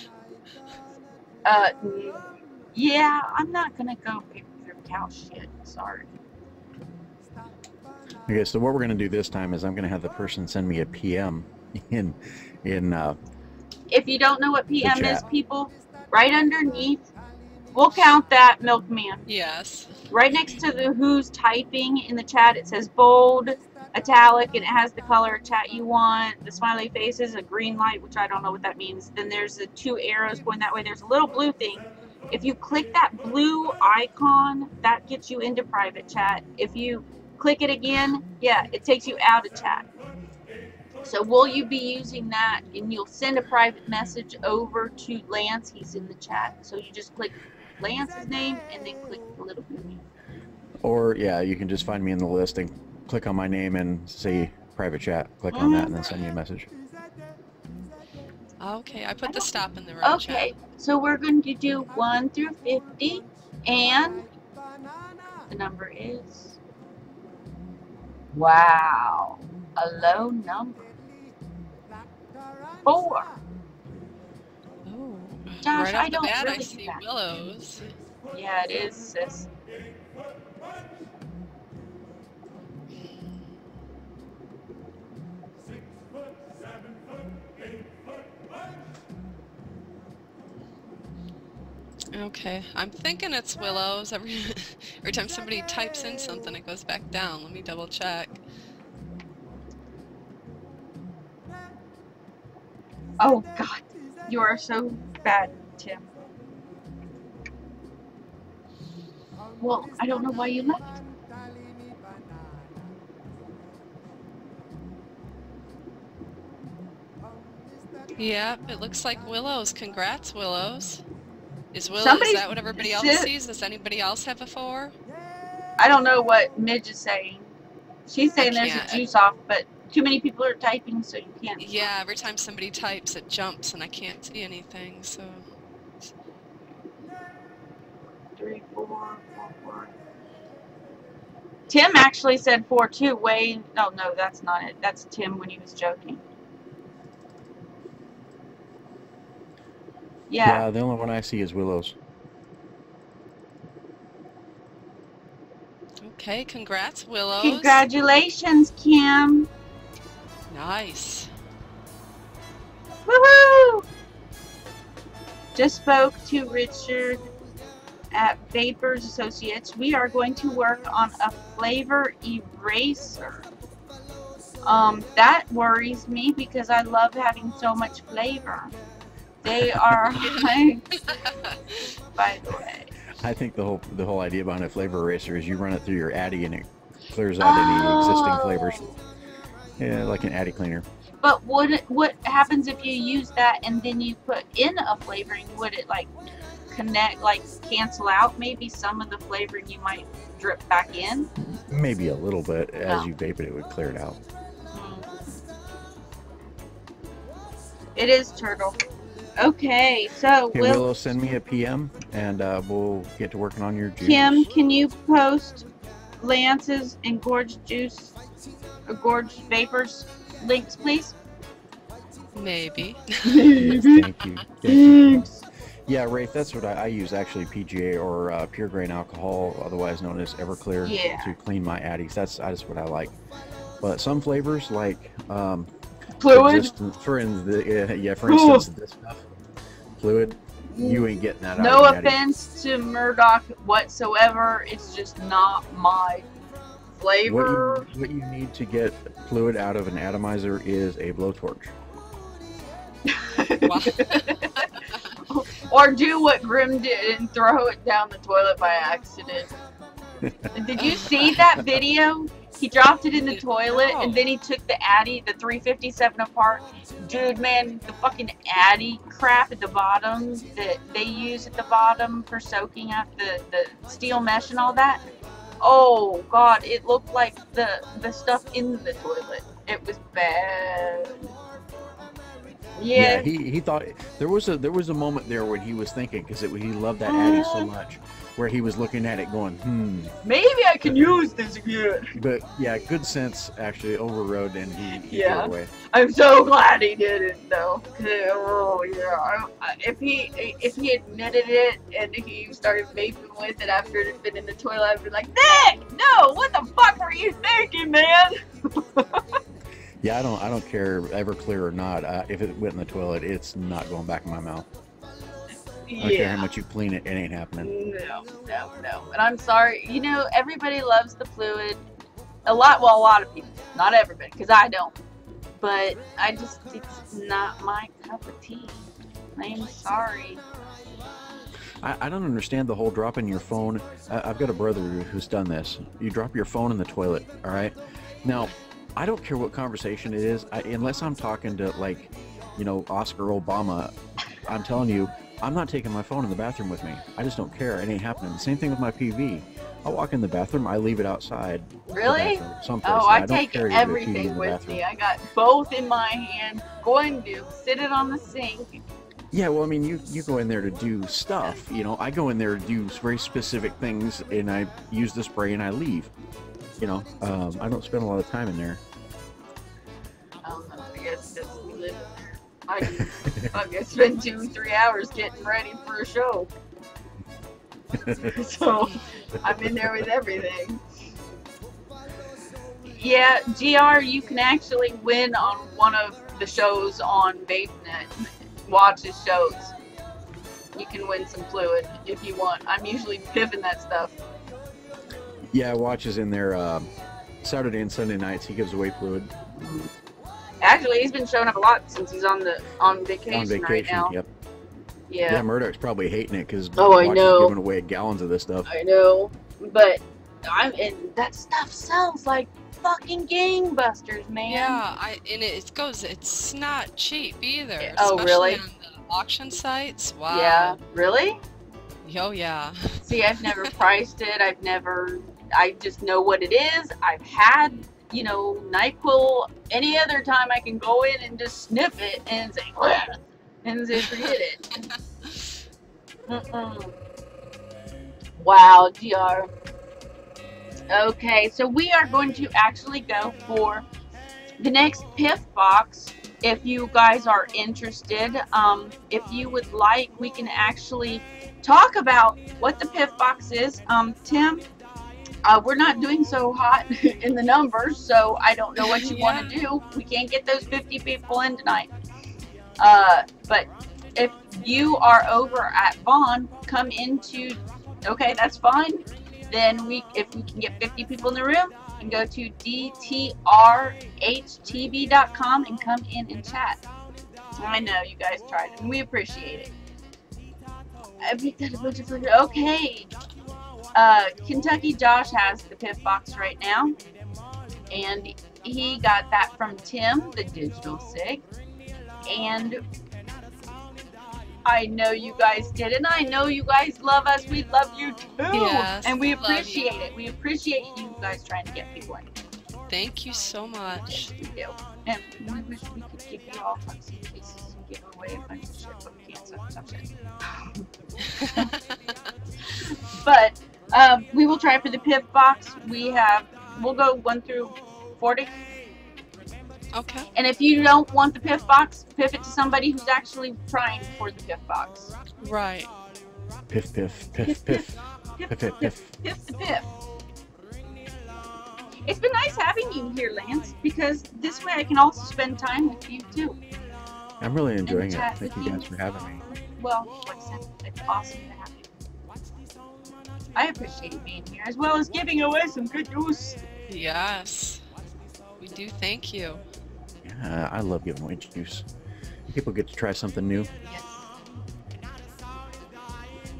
Yeah, I'm not going to go pick your cow shit. Sorry. Okay, so what we're gonna do this time is I'm gonna have the person send me a PM in If you don't know what PM is, chat. people, right underneath, we'll count that, Milkman. Yes. Right next to the who's typing in the chat, it says bold, italic, and it has the color of chat you want. The smiley face is a green light, which I don't know what that means. Then there's the 2 arrows going that way. There's a little blue thing. If you click that blue icon, that gets you into private chat. If you click it again, yeah, it takes you out of chat. So will you be using that, and you'll send a private message over to Lance. He's in the chat. So you just click Lance's name and then click the little blue. Or yeah, you can just find me in the list and click on my name and say private chat. Click on that and then send me a message. Okay, I put the stop in the room Okay, chat. so we're going to do 1 through 50, and the number is, wow, a low number. 4. Oh. Josh, Right I off the don't bat, really I do see that. Willows. Yeah, it is, sis. Okay, I'm thinking it's Willows. Every time somebody types in something, it goes back down. Let me double check. Oh, God. You are so bad, Tim. Well, I don't know why you left. Yep, it looks like Willows. Congrats, Willows. Is Willows, Somebody's- is that what everybody else sees? Does anybody else have a 4? I don't know what Midge is saying. She's saying there's a can't. juice off, but too many people are typing, so you can't. Yeah, every time somebody types, it jumps, and I can't see anything, so... 3, 4, 4, 4. Tim actually said 4 too. Wayne, no, that's not it. That's Tim when he was joking. Yeah. The only one I see is Willows. Okay, congrats, Willows. Congratulations, Kim. Nice. Woohoo! Just spoke to Richard at Vapors Associates. We are going to work on a flavor eraser. That worries me because I love having so much flavor. They are by the way. I think the whole idea behind a flavor eraser is you run it through your Addy and it clears out any existing flavors. Yeah, like an Addy cleaner. But what happens if you use that and then you put in a flavoring? Would it like connect, like cancel out maybe some of the flavoring you might drip back in? Maybe a little bit. As Oh. you vape it, it would clear it out. It is turtle. Okay, so Okay, Willow, send me a PM, and we'll get to working on your juice. Kim, can you post Lance's and Gorge Vapors links, please? Maybe. Yes, thank you. Thank you. Yeah, Rafe, that's what I use, actually, PGA or pure grain alcohol, otherwise known as Everclear, Yeah. to clean my addies. That's what I like. But some flavors, like Fluid? for instance, this stuff, fluid, you ain't getting that out No of the addy. offense to Murdoch whatsoever, it's just not my flavor. What you need to get fluid out of an atomizer is a blowtorch. Wow. Or do what Grim did and throw it down the toilet by accident. Did you see that video? He dropped it in the toilet and then he took the Addy, the 357 apart. Dude, man, the fucking Addy crap at the bottom that they use at the bottom for soaking out the steel mesh and all that. Oh god, it looked like the stuff in the toilet. It was bad. Yeah, he thought there was a moment there when he was thinking, because he loved that Addy so much, where he was looking at it going, maybe I can use this again. But yeah, good sense actually overrode, and he threw it away. I'm so glad he didn't though. Oh yeah, if he admitted it and he started vaping with it after it had been in the toilet, I'd be like, Nick, no, what the fuck were you thinking, man? Yeah, I don't care Everclear or not. If it went in the toilet, it's not going back in my mouth. I don't care how much you clean it, it ain't happening. No. And I'm sorry, you know, everybody loves the fluid. A lot of people. Not everybody, because I don't. But it's not my cup of tea. I'm sorry. I don't understand the whole dropping your phone. I've got a brother who's done this. You drop your phone in the toilet, all right? Now, I don't care what conversation it is, unless I'm talking to, like, you know, Oscar Obama. I'm telling you, I'm not taking my phone in the bathroom with me. I just don't care. It ain't happening. The same thing with my PV. I walk in the bathroom, I leave it outside. Really? Someplace. Oh, I don't take care to leave the TV in everything the with bathroom. me. I got both in my hand, going to sit it on the sink. Yeah, well, I mean, you go in there to do stuff, you know. I go in there to do very specific things, and I use the spray and I leave. You know, I don't spend a lot of time in there. I don't know. I guess that's we live in there. I can spend 2-3 hours getting ready for a show. So I'm in there with everything. Yeah, GR, you can actually win on one of the shows on VapeNet. Watch his shows. You can win some fluid if you want. I'm usually piffing that stuff. Yeah, Watch is in there Saturday and Sunday nights. He gives away fluid. Actually, he's been showing up a lot since he's on vacation right now. Yep. Yeah. Yeah, Murdoch's probably hating it because Oh, I Watch know. is giving away gallons of this stuff. I know, but and that stuff sells like fucking gangbusters, man. Yeah, it's not cheap either. Yeah. Oh, especially really? on the auction sites. Wow. Yeah, really? Oh yeah. See, I've never priced it. I just know what it is. I've had, you know, NyQuil any other time I can go in and just sniff it and say, "Bleh," and say, forget it. Wow, GR. Okay, so we are going to actually go for the next Piff box. If you guys are interested, if you would like, we can actually talk about what the Piff box is. Tim, we're not doing so hot in the numbers, so I don't know what you want to do. We can't get those 50 people in tonight. But if you are over at Vaughn, come into, okay, that's fine. Then if we can get 50 people in the room, you can go to dtrhtb.com and come in and chat. I know you guys tried it, and we appreciate it. I picked out a bunch of flavors. Okay. Kentucky Josh has the Piff box right now, and he got that from Tim, the Digital Sig, and I know you guys did, and I know you guys love us. We love you too, Yes, and we love you. appreciate it. We appreciate you guys trying to get people in. Thank you so much. We do, and we wish we could give you all fancy cases and give away a bunch of shit, but we can't such shit. But we will try for the PIV box. We'll go 1 through 40. Okay. And if you don't want the PIV box, PIV it to somebody who's actually trying for the PIV box. Right. Piff, piff, piff, piff. Piff, piff, piff. Piff the PIV. It's been nice having you here, Lance, because this way I can also spend time with you too. I'm really enjoying it. chat Thank with you you. guys for having me. Well, like I said, it's awesome to have you. I appreciate you being here, as well as giving away some good juice. Yes. We do thank you. Yeah, I love giving away juice. People get to try something new. Yes.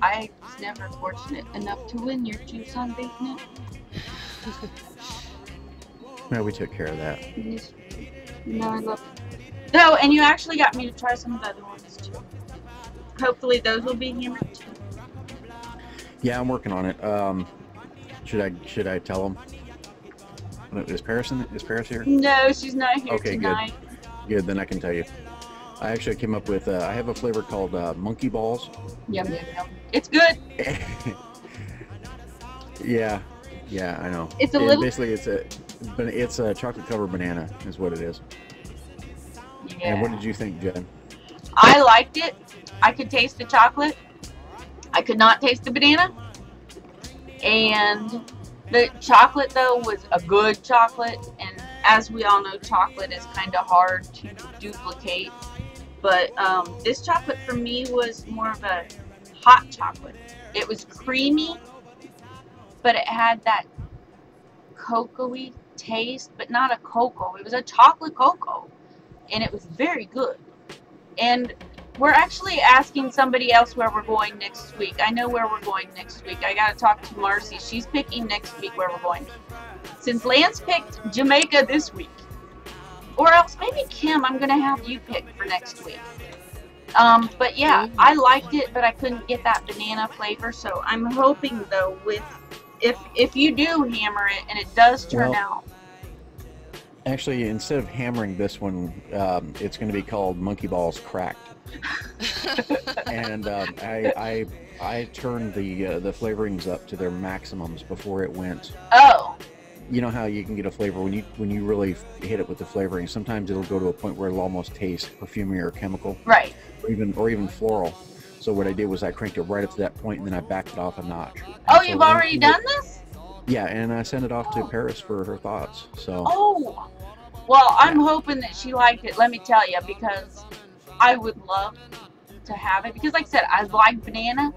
I was never fortunate enough to win your juice on Vape. Well, we took care of that. No, I love it. No, and you actually got me to try some of the other ones too. Hopefully those will be hammered too. Yeah, I'm working on it. Should I tell them? Is Paris here? No, she's not here Okay, tonight. Good, then I can tell you. I actually came up with, I have a flavor called Monkey Balls. Yum, yum, yum. It's good. Yeah, I know. It's a little... Basically, it's a chocolate covered banana is what it is. Yeah. And what did you think, Jen? I liked it. I could taste the chocolate. I could not taste the banana. And the chocolate, though, was a good chocolate. And as we all know, chocolate is kind of hard to duplicate. But this chocolate, for me, was more of a hot chocolate. It was creamy, but it had that cocoa-y taste, but not a cocoa. It was a chocolate cocoa. And it was very good. And we're actually asking somebody else where we're going next week. I know where we're going next week. I got to talk to Marcy. She's picking next week where we're going. Since Lance picked Jamaica this week, or else maybe Kim, I'm going to have you pick for next week. But yeah, I liked it, but I couldn't get that banana flavor. So I'm hoping, though, if you do hammer it and it does turn out. Actually, instead of hammering this one, it's going to be called Monkey Balls Cracked. And I turned the flavorings up to their maximums before it went. Oh. You know how you can get a flavor when you really hit it with the flavoring. Sometimes it'll go to a point where it'll almost taste perfumey or chemical. Right. Or even floral. So what I did was I cranked it right up to that point, and then I backed it off a notch. Oh, you've already done this? Yeah, and I sent it off to Paris for her thoughts. So. Oh. Well, I'm hoping that she liked it. Let me tell you, because I would love to have it. Because, like I said, I like banana,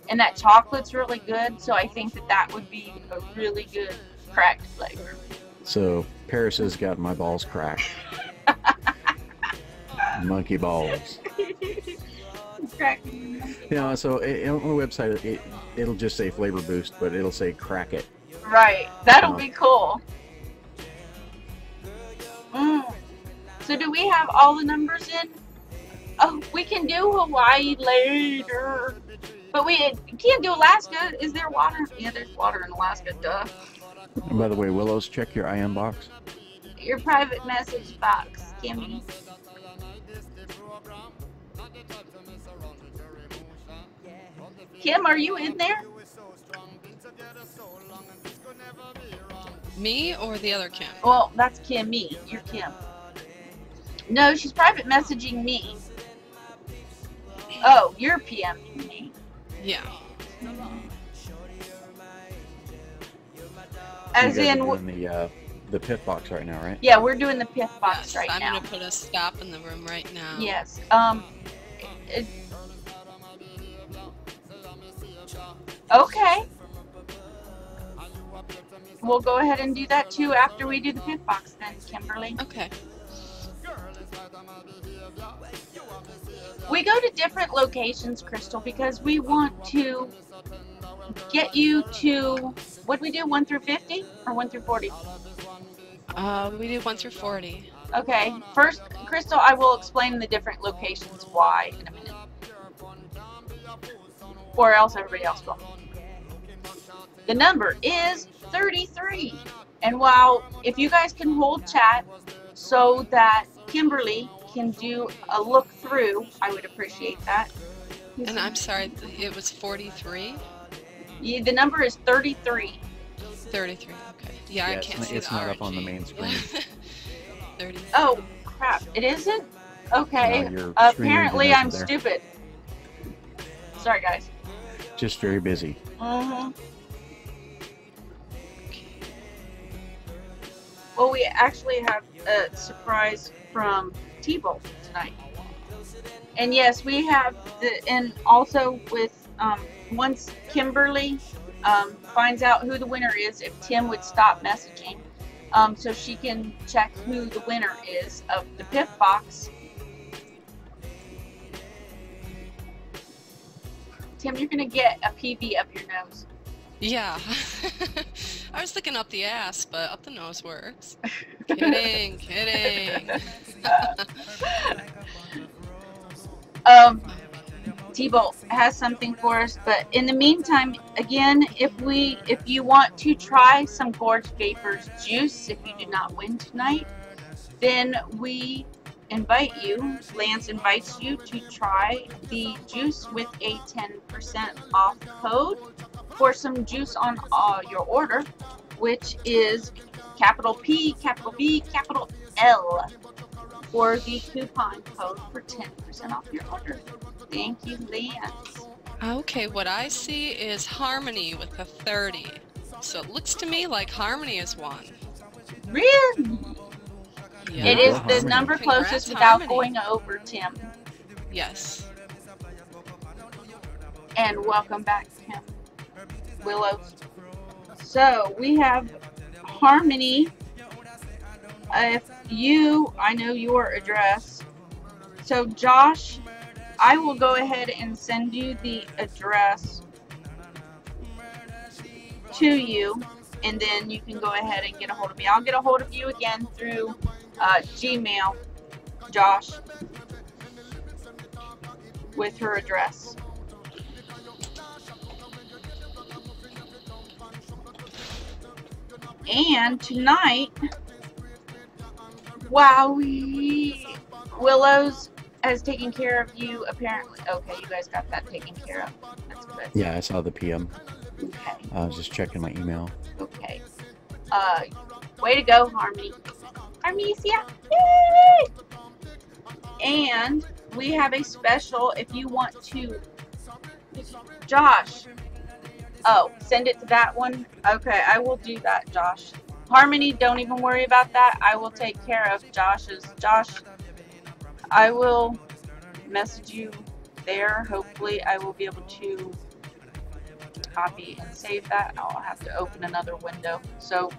and that chocolate's really good. So I think that would be a really good cracked flavor. So Paris has got my balls cracked. Monkey balls. Yeah. So on the website, it'll just say flavor boost, but it'll say crack it. Right. That'll be cool. So do we have all the numbers in? Oh, we can do Hawaii later. But we can't do Alaska. Is there water? Yeah, there's water in Alaska, duh. And by the way, Willows, check your IM box. Your private message box, Kimmy. Kim, are you in there? Me or the other Kim? Well, that's Kimmy. You're Kim. No, she's private messaging me. Oh, you're PMing me. Yeah. As you guys in, are doing the pit box right now, right? yeah, we're doing the pith box Yes, right I'm now. gonna put a stop in the room right now. Yes. Okay. We'll go ahead and do that too after we do the pith box then, Kimberly. Okay. We go to different locations, Crystal, because we want to get you to, what do we do, 1 through 50 or 1 through 40? We do 1 through 40. Okay, first, Crystal, I will explain the different locations why in a minute. or else everybody else will. The number is 33. And while, if you guys can hold chat so that Kimberly can do a look through, I would appreciate that. And I'm sorry, it was 43? Yeah, the number is 33. 33, okay. Yeah, I can't see it's the not RNG. up on the main screen. 30. Oh, crap. It isn't? Okay. No, your screen Apparently reading I'm isn't there. stupid. Sorry, guys. Just very busy. Mm-hmm. Well, we actually have a surprise from T-Bolt tonight. And yes, we have and also with, once Kimberly finds out who the winner is, if Tim would stop messaging, so she can check who the winner is of the Piff Box. Tim, you're going to get a PV up your nose. Yeah. I was thinking up the ass, but up the nose works. Kidding, kidding. T-Bolt has something for us, but in the meantime, again, if you want to try some Gorge Vapors juice, if you did not win tonight, then we invite you, Lance invites you to try the juice with a 10% off code for some juice on your order, which is capital P, capital V, capital L for the coupon code for 10% off your order. Thank you, Lance. Okay, what I see is Harmony with a 30. So it looks to me like Harmony is won. Really? Yeah. It is the Harmony. number Congrats, closest without Harmony. going over, Tim. Yes. And welcome back, Tim. Willows. So we have Harmony. I know your address. So Josh, I will go ahead and send you the address to you, and then you can go ahead and get a hold of me. I'll get a hold of you again through Gmail, Josh, with her address. And tonight, wow, Willows has taken care of you, apparently. Okay, you guys got that taken care of. That's good. Yeah, I saw the PM. Okay. I was just checking my email. Okay. Way to go, Harmony. Harmisia. Yay! And we have a special if you want to. Josh. Oh, send it to that one? Okay, I will do that, Josh. Harmony, don't even worry about that. I will take care of Josh's. Josh, I will message you there. Hopefully, I will be able to copy and save that. I'll have to open another window. So,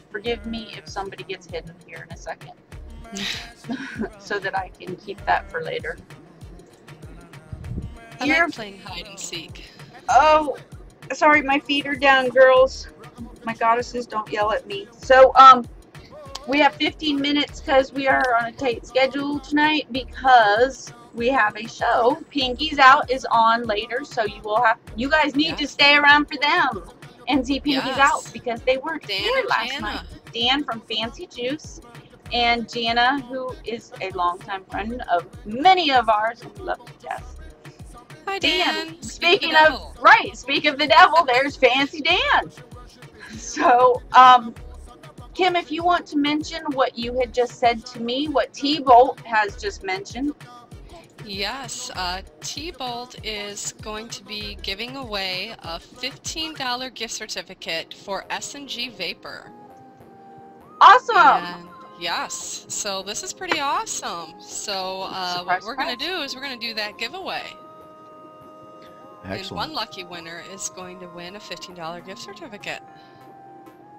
forgive me if somebody gets hidden here in a second. So that I can keep that for later. I like playing hide and seek. Oh, sorry, my feet are down, girls. My goddesses, don't yell at me. So, we have 15 minutes because we are on a tight schedule tonight because we have a show. Pinky's Out is on later, so you guys need to stay around for them and see Pinky's Out because they weren't here last night. Dan from Fancy Juice and Jana, who is a longtime friend of many of ours and we love to death. Hi, Dan. Speaking of the devil, there's Fancy Dan. So, Kim, if you want to mention what you had just said to me, what T-Bolt has just mentioned. Yes, T-Bolt is going to be giving away a $15 gift certificate for S&G Vapor. Awesome! And yes, so this is pretty awesome. So what we're going to do is we're going to do that giveaway. Excellent. And one lucky winner is going to win a $15 gift certificate.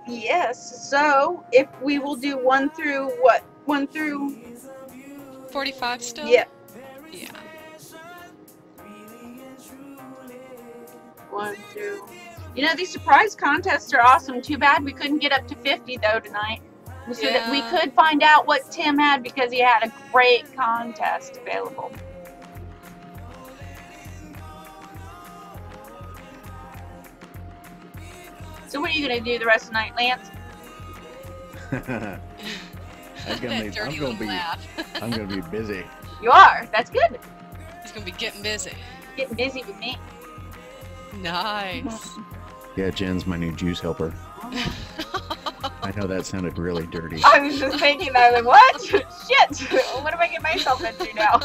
Yes, so if we will do 1 through what? 1 through 45 still? Yep. Yeah. 1 through. You know, these surprise contests are awesome. Too bad we couldn't get up to 50 though tonight. So that we could find out what Tim had because he had a great contest available. So what are you gonna do the rest of the night, Lance? I'm gonna be busy. You are. That's good. He's gonna be getting busy. Getting busy with me. Nice. Yeah, Jen's my new juice helper. I know that sounded really dirty. I was just thinking that, like, what? Shit! What am I getting myself into now?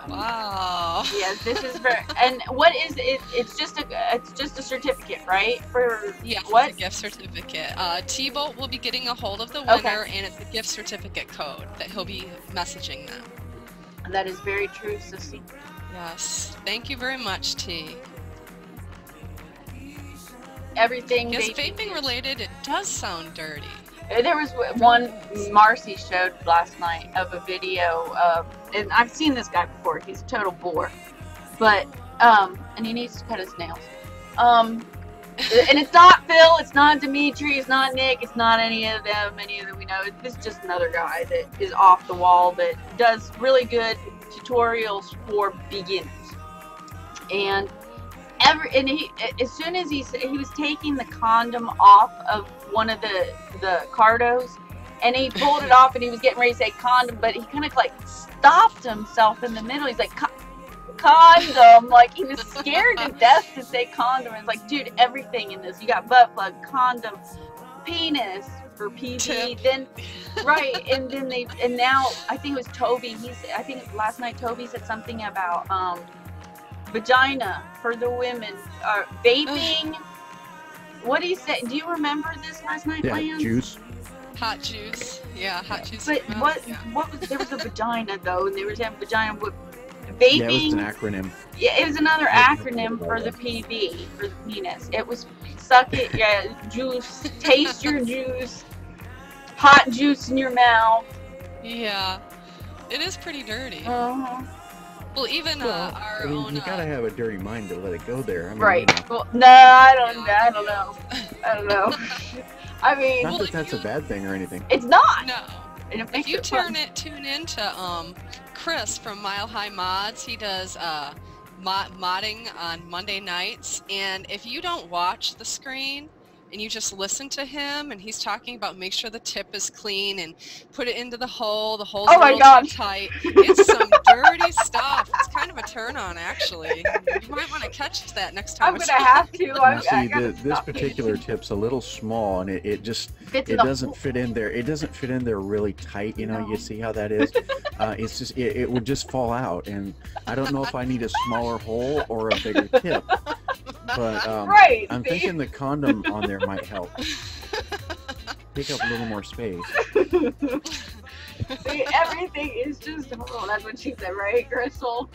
Wow. Yes, this is for. And what is it? It's just a certificate, right? For Yeah, what? it's a gift certificate. T-Bolt will be getting a hold of the winner, Okay. and it's a gift certificate code that he'll be messaging them. That is very true, Sissy. Yes. Thank you very much, T. Everything. Yes, vaping related, it does sound dirty. There was one Marcy showed last night of a video of, and I've seen this guy before. He's a total bore, but and he needs to cut his nails. And it's not Phil, it's not Dimitri, it's not Nick, it's not any of them we know. This is just another guy that is off the wall that does really good tutorials for beginners. And as soon as he was taking the condom off of one of the cardos, and he pulled it off and he was getting ready to say condom, but he kind of like stopped himself in the middle. He's like, condom, like he was scared to death to say condom. It's like, dude, everything in this, you got butt plug, condom, penis for PB, then right, and then and now I think it was Toby. I think last night Toby said something about vagina for the women, vaping. What he said? Do you remember this last night, Yeah, Lance? juice. Hot juice. Yeah, hot juice. But milk, what was there was a vagina though, and they were saying vagina with vaping. Yeah, it was an acronym. Yeah, it was another acronym for the PB, for the penis. It was suck it, yeah, juice, taste your juice, hot juice in your mouth. Yeah. It is pretty dirty. Uh-huh. Well, even our I mean, own. you gotta have a dirty mind to let it go there. I mean, Right. you know, Well, no, I don't know. I don't know. I mean, not Well, that if that's a you- bad thing or anything. it's not. No. And it If makes you it fun. tune into Chris from Mile High Mods, he does modding on Monday nights, and if you don't watch the screen and you just listen to him, and he's talking about make sure the tip is clean and put it into the hole's Oh a my little God. too tight. It's some dirty stuff. It's kind of a turn on, actually. You might want to catch that next time. I'm gonna have to. Now, see, this particular tip's a little small, and it just Fits in it the doesn't fit in there. It doesn't fit in there really tight. You know, No. you see how that is? It's just it would just fall out, and I don't know if I need a smaller hole or a bigger tip. But Right, I'm see? thinking the condom on there might help. Take up a little more space. See, everything is just horrible. That's what she said, right, Crystal?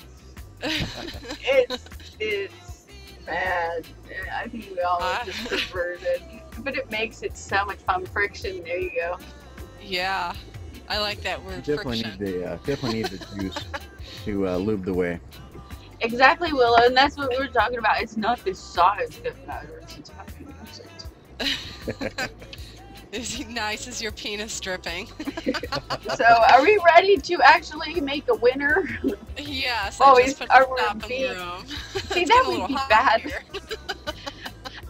It's bad. I think we all are just perverted. But it makes it so much fun. Friction, there you go. Yeah, I like that word. Definitely friction. need the juice to lube the way. Exactly, Willow, and that's what we were talking about. It's not the size that matters. It's how you use it. Is he nice as your penis dripping? So, are we ready to actually make a winner? Yes. Oh, I just put are the we top in the being- room. See, It's that getting a would little be hot bad. here.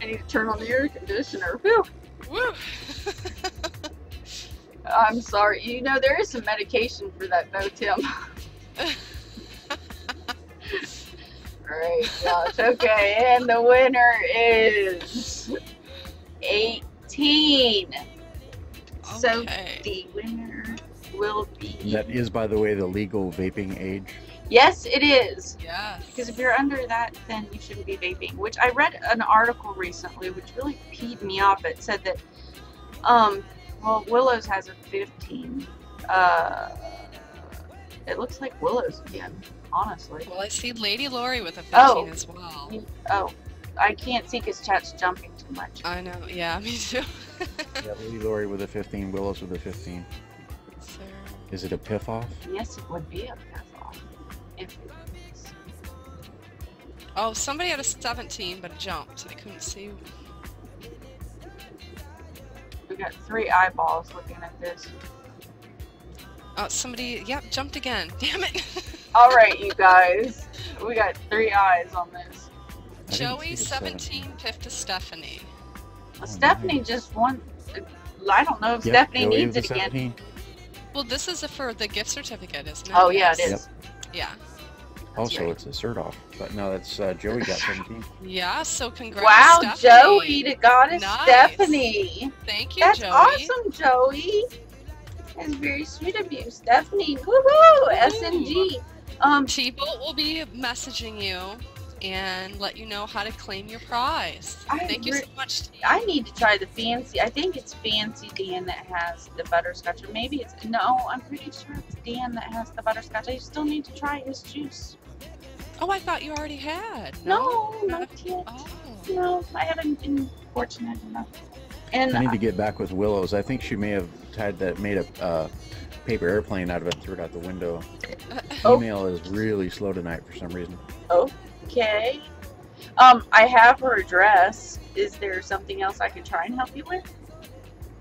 I need to turn on the air conditioner. Whew. Woo. I'm sorry. You know, there is some medication for that, though, Tim. Right, gosh, okay, and the winner is 18. So Okay. the winner will be. That is, by the way, the legal vaping age. Yes, it is. Yes. Because if you're under that, then you shouldn't be vaping. Which I read an article recently, which really peed me off. It said that, well, Willow's has a 15. It looks like Willow's again, honestly. Well, I see Lady Lori with a 15 Oh. as well. Oh, I can't see because chat's jumping too much. I know. Yeah, me too. Yeah, Lady Lori with a 15, Willows with a 15. So, Is it a piff off? Yes, it would be a pass off. If it was. oh, somebody had a 17, but it jumped. I couldn't see. We got 3 eyeballs looking at this. Oh, somebody, yep, jumped again. Damn it. All right, you guys. We got 3 eyes on this. Joey 17, Piff to Stephanie. Well, Stephanie nice. just won. I don't know if Yep, Stephanie Joey needs with it the again. 17. Well, this is for the gift certificate, isn't it? Oh yeah, it Yes. is. Yeah. Also, right. it's a cert off. But no, that's Joey got 17. Yeah, so congrats, Wow, Stephanie. Joey, the goddess Nice. Stephanie. Thank you, That's Joey. awesome, Joey. That's very sweet of you, Stephanie. Woohoo! SNG. T-Bolt will be messaging you and let you know how to claim your prize. Thank you so much. I need to try the fancy. I think it's Fancy Dan that has the butterscotch, or maybe it's no. I'm pretty sure it's Dan that has the butterscotch. I still need to try his juice. Oh, I thought you already had. No, not yet. Oh. No, I haven't been fortunate enough. And I need to get back with Willow's. I think she may have made a paper airplane out of it and threw it out the window. Oh. Email is really slow tonight for some reason. okay. I have her address. Is there something else I can try and help you with?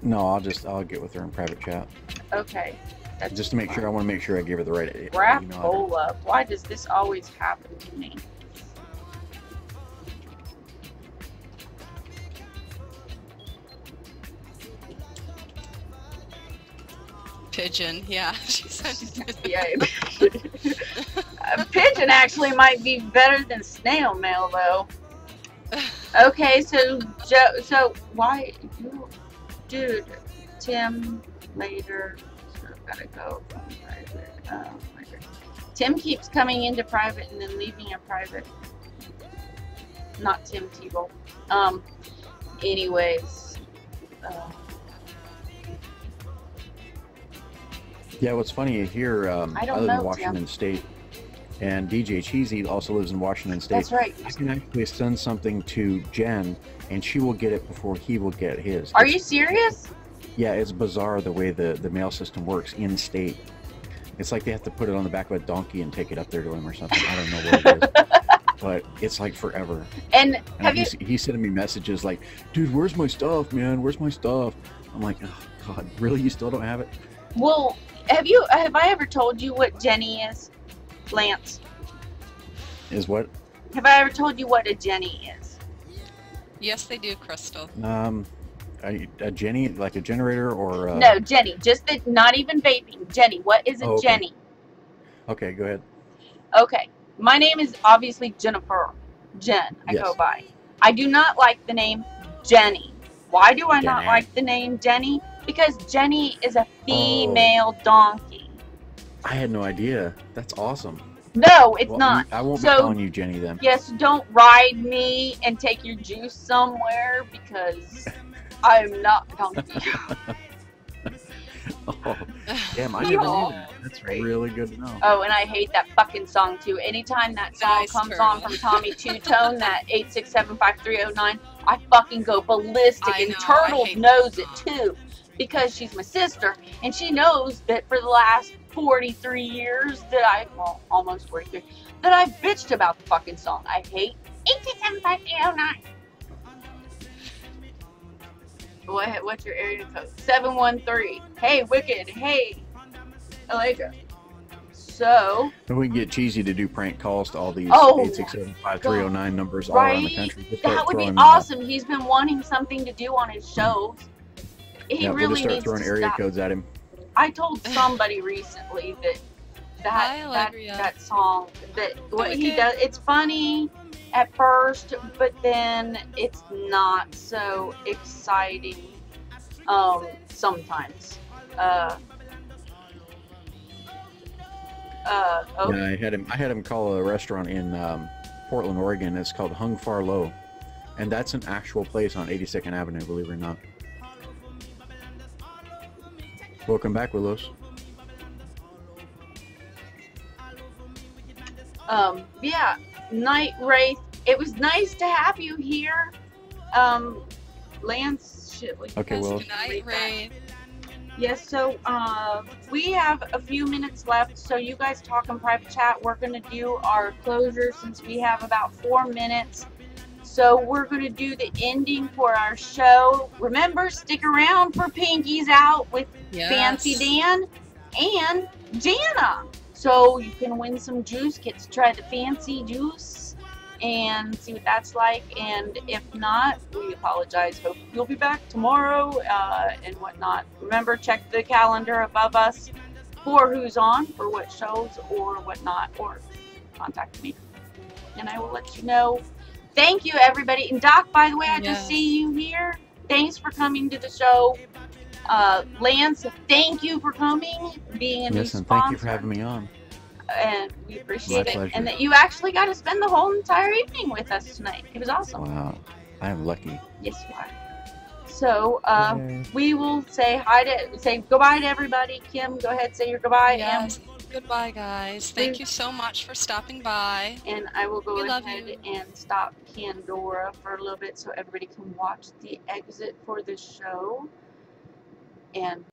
No, I'll get with her in private chat. Okay. That's Just to make sure, I want to make sure I give her the right email address. Crapola. Why does this always happen to me? Pigeon, yeah. She said. Yeah. Pigeon actually might be better than snail mail, though. Okay, so why you, dude? Tim later. So I've gotta go from private. Later. Tim keeps coming into private and then leaving a private. Not Tim Tebow. Anyways. Yeah, what's funny here, I don't live know, in Washington State, and DJ Cheesy also lives in Washington State. That's right. I can actually send something to Jen, and she will get it before he will get his. Are you serious? Yeah, it's bizarre the way the mail system works in state. It's like they have to put it on the back of a donkey and take it up there to him or something. I don't know what it is. But it's like forever. And have he's sending me messages like, dude, where's my stuff, man? Where's my stuff? I'm like, oh, God, really? You still don't have it? Well, have I ever told you what Jenny is, Lance? Is what? Have I ever told you what a Jenny is? Yes, they do, Crystal. A Jenny, like a generator or No, Jenny. Just not even vaping. Jenny. What is a okay. Jenny? Okay, go ahead. Okay. My name is obviously Jennifer. Jen, I go by. I do not like the name Jenny. Why do I not like the name Jenny? Because Jenny is a female donkey. I had no idea. That's awesome. No, it's not. I won't be calling you Jenny then. Yes, don't ride me and take your juice somewhere because I'm not donkey. Oh, damn, I never knew that. That's really good to know. Oh, and I hate that fucking song too. Anytime that song comes on from Tommy Two Tone, that 8675309, I fucking go ballistic. And Turtles knows it too, because she's my sister, and she knows that for the last 43 years that almost 43, that I bitched about the fucking song. I hate 8675309. What's your area code? 713. Hey, Wicked. Hey, Allegra. So. And we can get Cheesy to do prank calls to all these 867-5309 numbers all around the country. That would be awesome. He's been wanting something to do on his shows. He really we'll just start needs throwing to area stop. codes at him. I told somebody recently that song, that what he does, it's funny at first, but then it's not so exciting sometimes. Yeah, I had him call a restaurant in Portland, Oregon. It's called Hung Far Low, and that's an actual place on 82nd Avenue, believe it or not. Welcome back, Willows. Yeah, Night Wraith. It was nice to have you here. Lance, shit. Okay, well. Night Wraith. Yes, so we have a few minutes left, so you guys talk in private chat. We're going to do our closure since we have about 4 minutes. So we're going to do the ending for our show. Remember, stick around for Pinkies Out with Fancy Dan and Jana. So you can win some juice, get to try the fancy juice. and see what that's like. And if not, we apologize. Hope you'll be back tomorrow and whatnot. Remember, check the calendar above us for who's on, for what shows or whatnot, or contact me and I will let you know. Thank you, everybody. And Doc, by the way, I just see you here. Thanks for coming to the show. Lance, thank you for coming, being a new sponsor. Thank you for having me on. And we appreciate it. pleasure. And that you actually got to spend the whole entire evening with us tonight. It was awesome. Wow, I am lucky. Yes, you are. So we will say goodbye to everybody. Kim, go ahead, say your goodbye. Yes. Goodbye, guys. Thank you so much for stopping by. And I will go ahead and stop Pandora for a little bit so everybody can watch the exit for the show. And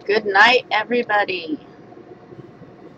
good night, everybody.